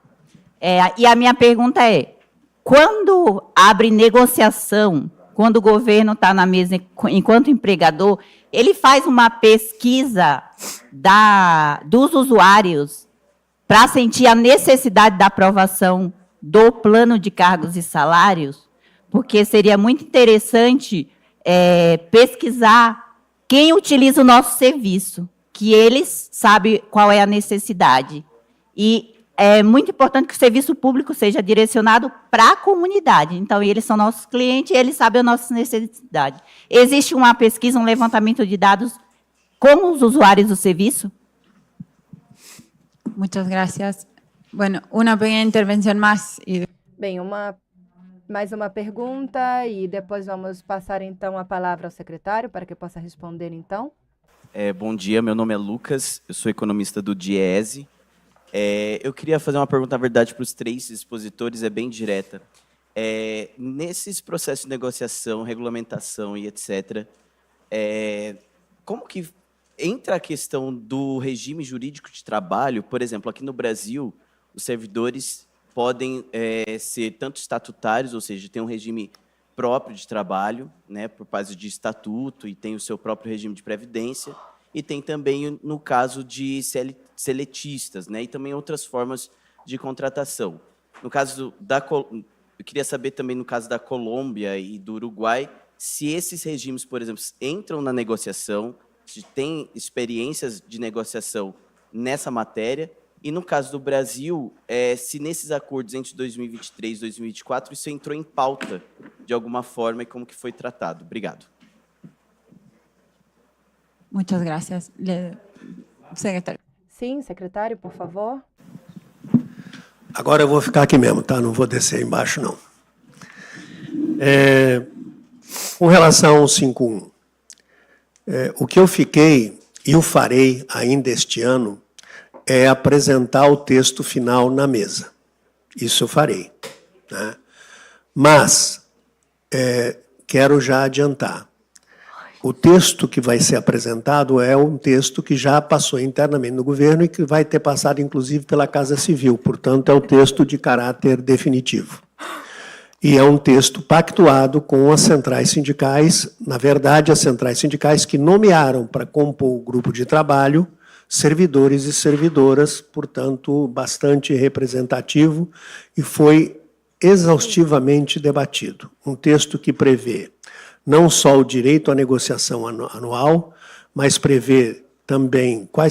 E a minha pergunta é, quando abre negociação, quando o governo está na mesa enquanto empregador, ele faz uma pesquisa dos usuários para sentir a necessidade da aprovação do plano de cargos e salários? Porque seria muito interessante pesquisar quem utiliza o nosso serviço, que eles sabem qual é a necessidade. E é muito importante que o serviço público seja direcionado para a comunidade. Então, eles são nossos clientes e eles sabem a nossa necessidade. Existe uma pesquisa, um levantamento de dados com os usuários do serviço? Muchas gracias. Bueno, una pequeña intervención más. Bem, mais uma pergunta e depois vamos passar, então, a palavra ao secretário para que possa responder, então. Bom dia, meu nome é Lucas, eu sou economista do DIEESE. Eu queria fazer uma pergunta, na verdade, para os três expositores, é bem direta. Nesses processos de negociação, regulamentação e etc., como que entra a questão do regime jurídico de trabalho? Por exemplo, aqui no Brasil, os servidores podem ser tanto estatutários, ou seja, tem um regime próprio de trabalho, né, por base de estatuto, e tem o seu próprio regime de previdência, e tem também, no caso de seletistas, né, e também outras formas de contratação. No caso eu queria saber também, no caso da Colômbia e do Uruguai, se esses regimes, por exemplo, entram na negociação, se tem experiências de negociação nessa matéria, e no caso do Brasil, se nesses acordos entre 2023 e 2024, isso entrou em pauta de alguma forma e como que foi tratado. Obrigado. Muchas gracias. Secretário. Sim, secretário, por favor. Agora eu vou ficar aqui mesmo, tá? Não vou descer embaixo, não. Com relação ao 151, o que eu fiquei e o farei ainda este ano é apresentar o texto final na mesa. Isso eu farei, né? Mas quero já adiantar. O texto que vai ser apresentado é um texto que já passou internamente no governo e que vai ter passado, inclusive, pela Casa Civil. Portanto, é um texto de caráter definitivo. E é um texto pactuado com as centrais sindicais, na verdade, as centrais sindicais que nomearam para compor o grupo de trabalho servidores e servidoras, portanto, bastante representativo, e foi exaustivamente debatido. Um texto que prevê não só o direito à negociação anual, mas prevê também qual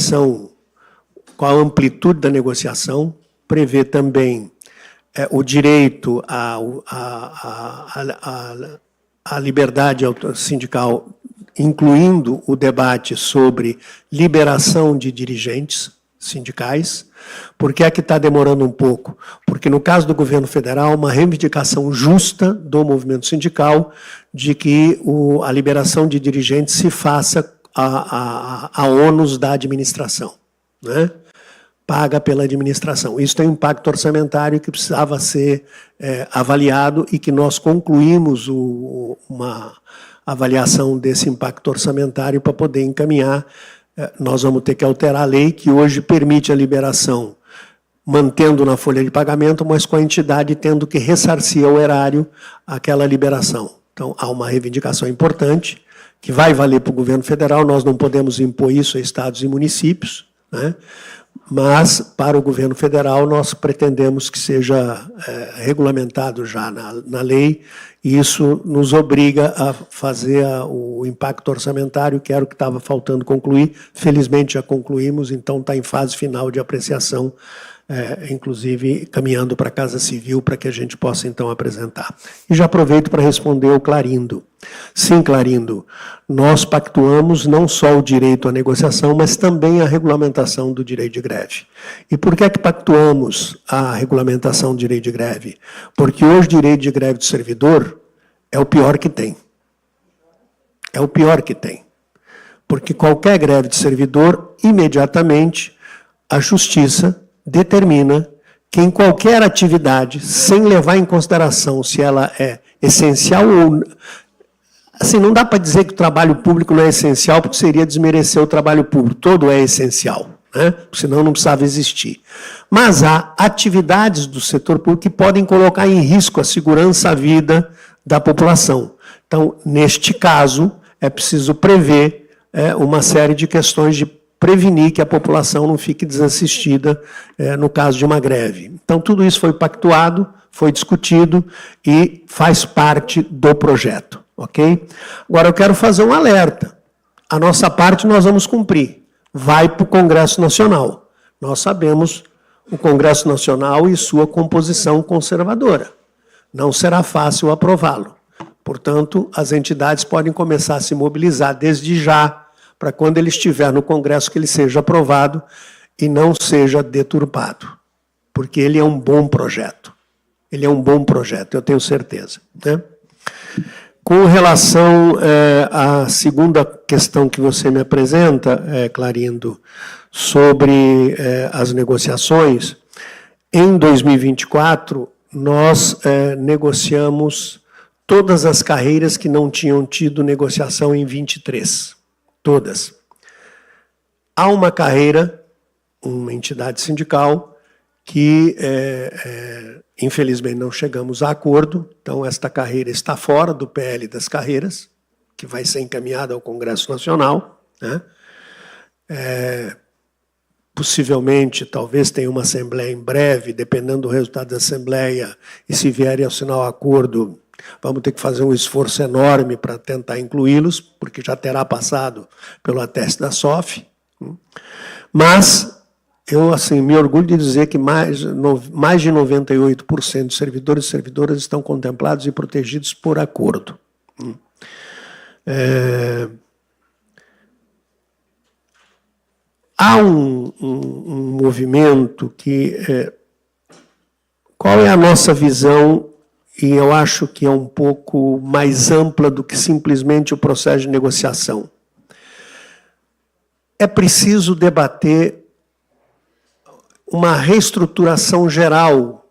a amplitude da negociação, prevê também o direito à liberdade sindical, incluindo o debate sobre liberação de dirigentes sindicais. Por que é que está demorando um pouco? Porque, no caso do governo federal, uma reivindicação justa do movimento sindical de que a liberação de dirigentes se faça a ônus da administração, né? Paga pela administração. Isso tem um impacto orçamentário que precisava ser avaliado e que nós concluímos uma avaliação desse impacto orçamentário para poder encaminhar. Nós vamos ter que alterar a lei que hoje permite a liberação mantendo na folha de pagamento, mas com a entidade tendo que ressarcir ao erário aquela liberação. Então, há uma reivindicação importante, que vai valer para o governo federal, nós não podemos impor isso a estados e municípios, né? Mas, para o governo federal, nós pretendemos que seja regulamentado já na lei, e isso nos obriga a fazer o impacto orçamentário, que era o que estava faltando concluir. Felizmente, já concluímos, então está em fase final de apreciação, inclusive caminhando para a Casa Civil, para que a gente possa, então, apresentar. E já aproveito para responder ao Clarindo. Sim, Clarindo, nós pactuamos não só o direito à negociação, mas também a regulamentação do direito de greve. E por que é que pactuamos a regulamentação do direito de greve? Porque hoje o direito de greve do servidor é o pior que tem. É o pior que tem. Porque qualquer greve de servidor, imediatamente, a Justiça determina que em qualquer atividade, sem levar em consideração se ela é essencial ou... Assim, não dá para dizer que o trabalho público não é essencial, porque seria desmerecer o trabalho público. Todo é essencial, né? Senão não precisava existir. Mas há atividades do setor público que podem colocar em risco a segurança, a vida da população. Então, neste caso, é preciso prever uma série de questões de prevenir que a população não fique desassistida no caso de uma greve. Então, tudo isso foi pactuado, foi discutido e faz parte do projeto. Ok? Agora, eu quero fazer um alerta. A nossa parte nós vamos cumprir. Vai para o Congresso Nacional. Nós sabemos o Congresso Nacional e sua composição conservadora. Não será fácil aprová-lo. Portanto, as entidades podem começar a se mobilizar desde já, para quando ele estiver no Congresso, que ele seja aprovado e não seja deturpado. Porque ele é um bom projeto. Ele é um bom projeto, eu tenho certeza, né? Com relação à segunda questão que você me apresenta, Clarindo, sobre as negociações, em 2024, nós negociamos todas as carreiras que não tinham tido negociação em 23. Todas. Há uma carreira, uma entidade sindical, que infelizmente não chegamos a acordo, então esta carreira está fora do PL das carreiras, que vai ser encaminhada ao Congresso Nacional, né? Possivelmente, talvez tenha uma assembleia em breve, dependendo do resultado da assembleia, e se vierem a assinar o acordo, vamos ter que fazer um esforço enorme para tentar incluí-los, porque já terá passado pelo ateste da SOF. Mas eu, assim, me orgulho de dizer que mais de 98% dos servidores e servidoras estão contemplados e protegidos por acordo. Há um movimento que... qual é a nossa visão? E eu acho que é um pouco mais ampla do que simplesmente o processo de negociação. É preciso debater uma reestruturação geral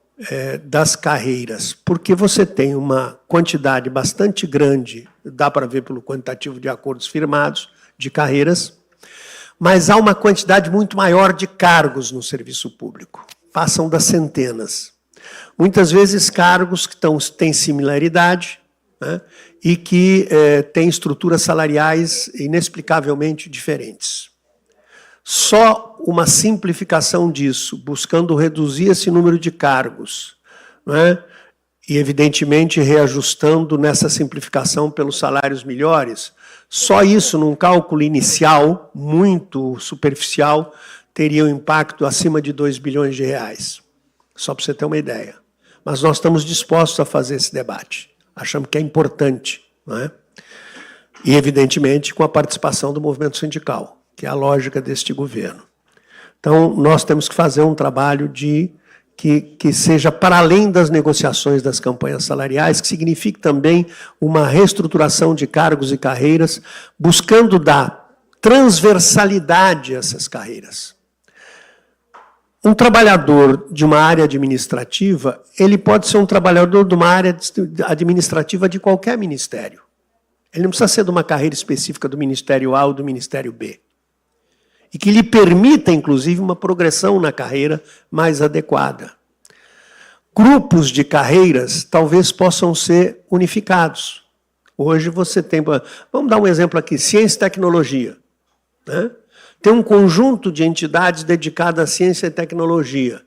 das carreiras, porque você tem uma quantidade bastante grande, dá para ver pelo quantitativo de acordos firmados, de carreiras, mas há uma quantidade muito maior de cargos no serviço público, passam das centenas. Muitas vezes cargos que têm similaridade, né, e que têm estruturas salariais inexplicavelmente diferentes. Só uma simplificação disso, buscando reduzir esse número de cargos, né, e, evidentemente, reajustando nessa simplificação pelos salários melhores, só isso, num cálculo inicial, muito superficial, teria um impacto acima de 2 bilhões de reais. Só para você ter uma ideia. Mas nós estamos dispostos a fazer esse debate. Achamos que é importante, não é? E, evidentemente, com a participação do movimento sindical, que é a lógica deste governo. Então, nós temos que fazer um trabalho que seja para além das negociações das campanhas salariais, que signifique também uma reestruturação de cargos e carreiras, buscando dar transversalidade a essas carreiras. Um trabalhador de uma área administrativa, ele pode ser um trabalhador de uma área administrativa de qualquer ministério. Ele não precisa ser de uma carreira específica do Ministério A ou do Ministério B. e que lhe permita, inclusive, uma progressão na carreira mais adequada. Grupos de carreiras talvez possam ser unificados. Hoje você tem... Vamos dar um exemplo aqui, ciência e tecnologia. Né? Tem um conjunto de entidades dedicadas à ciência e tecnologia,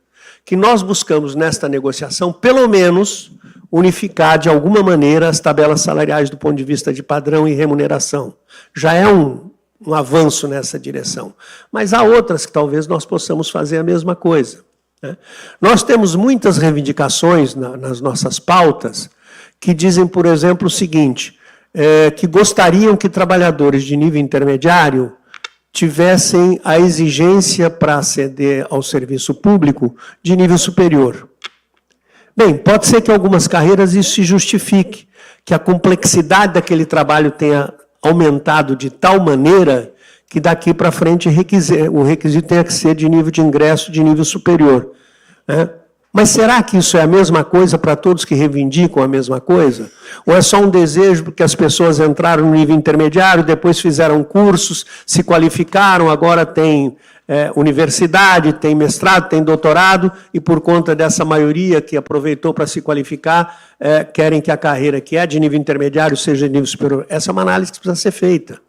que nós buscamos, nesta negociação, pelo menos, unificar, de alguma maneira, as tabelas salariais do ponto de vista de padrão e remuneração. Já é um avanço nessa direção. Mas há outras que talvez nós possamos fazer a mesma coisa. Né? Nós temos muitas reivindicações nas nossas pautas que dizem, por exemplo, o seguinte, que gostariam que trabalhadores de nível intermediário tivessem a exigência para aceder ao serviço público de nível superior. Bem, pode ser que em algumas carreiras isso se justifique, que a complexidade daquele trabalho tenha aumentado de tal maneira que daqui para frente o requisito tenha que ser de nível de ingresso de nível superior. Né? Mas será que isso é a mesma coisa para todos que reivindicam a mesma coisa? Ou é só um desejo porque as pessoas entraram no nível intermediário, depois fizeram cursos, se qualificaram, agora tem universidade, tem mestrado, tem doutorado, e por conta dessa maioria que aproveitou para se qualificar, querem que a carreira que é de nível intermediário seja de nível superior? Essa é uma análise que precisa ser feita,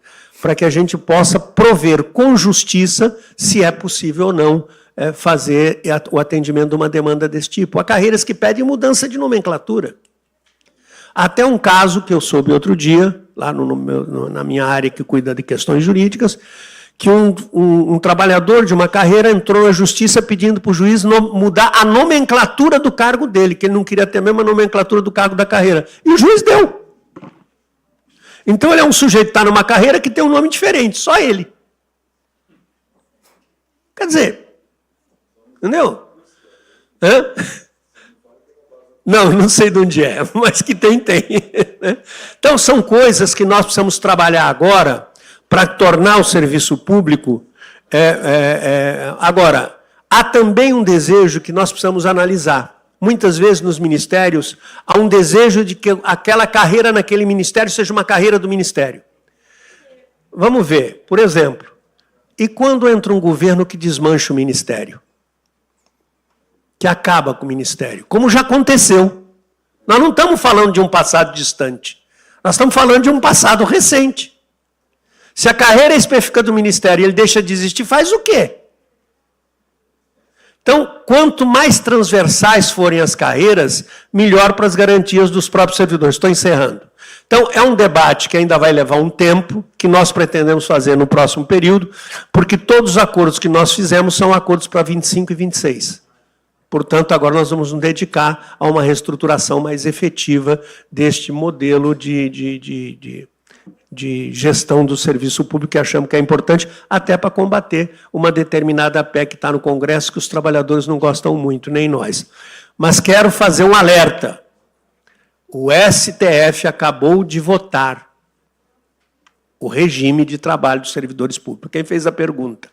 para que a gente possa prover com justiça se é possível ou não fazer o atendimento de uma demanda desse tipo. Há carreiras que pedem mudança de nomenclatura. Até um caso que eu soube outro dia, lá na minha área que cuida de questões jurídicas, que um trabalhador de uma carreira entrou na justiça pedindo para o juiz mudar a nomenclatura do cargo dele, que ele não queria ter a mesma nomenclatura do cargo da carreira. E o juiz deu. Então ele é um sujeito que está numa carreira que tem um nome diferente, só ele. Quer dizer, entendeu? Hã? Não sei de onde é, mas que tem. Então, são coisas que nós precisamos trabalhar agora para tornar o serviço público... Agora, há também um desejo que nós precisamos analisar. Muitas vezes, nos ministérios, há um desejo de que aquela carreira naquele ministério seja uma carreira do ministério. Vamos ver, por exemplo, e quando entra um governo que desmancha o ministério? Que acaba com o ministério, como já aconteceu. Nós não estamos falando de um passado distante, nós estamos falando de um passado recente. Se a carreira específica do ministério e ele deixa de existir, faz o quê? Então, quanto mais transversais forem as carreiras, melhor para as garantias dos próprios servidores. Estou encerrando. Então, é um debate que ainda vai levar um tempo, que nós pretendemos fazer no próximo período, porque todos os acordos que nós fizemos são acordos para 25 e 26. Portanto, agora nós vamos nos dedicar a uma reestruturação mais efetiva deste modelo de gestão do serviço público, que achamos que é importante, até para combater uma determinada PEC que está no Congresso, que os trabalhadores não gostam muito, nem nós. Mas quero fazer um alerta. O STF acabou de votar o regime de trabalho dos servidores públicos. Quem fez a pergunta?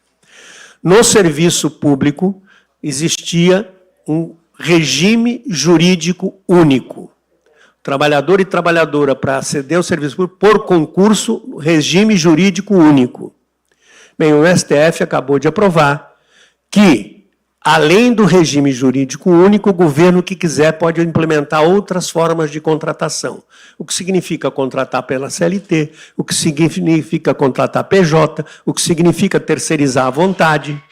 No serviço público existia um regime jurídico único. Trabalhador e trabalhadora, para aceder ao serviço público, por concurso, regime jurídico único. Bem, o STF acabou de aprovar que, além do regime jurídico único, o governo que quiser pode implementar outras formas de contratação. O que significa contratar pela CLT, o que significa contratar PJ, o que significa terceirizar à vontade.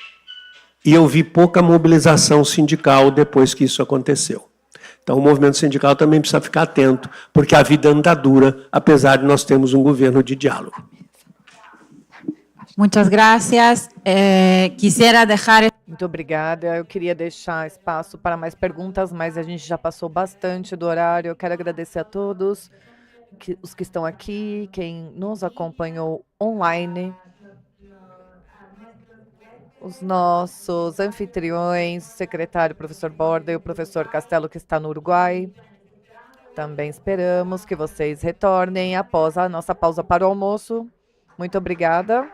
E eu vi pouca mobilização sindical depois que isso aconteceu. Então, o movimento sindical também precisa ficar atento, porque a vida anda dura, apesar de nós termos um governo de diálogo. Muchas gracias. Quisiera dejar... Muito obrigada. Eu queria deixar espaço para mais perguntas, mas a gente já passou bastante do horário. Eu quero agradecer a todos, os que estão aqui, quem nos acompanhou online, os nossos anfitriões, o secretário, o professor Borda e o professor Castelo, que está no Uruguai. Também esperamos que vocês retornem após a nossa pausa para o almoço. Muito obrigada.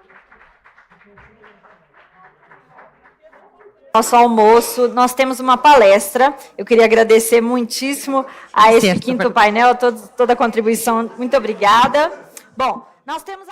Nosso almoço, nós temos uma palestra. Eu queria agradecer muitíssimo a esse quinto painel, toda a contribuição. Muito obrigada. Bom, nós temos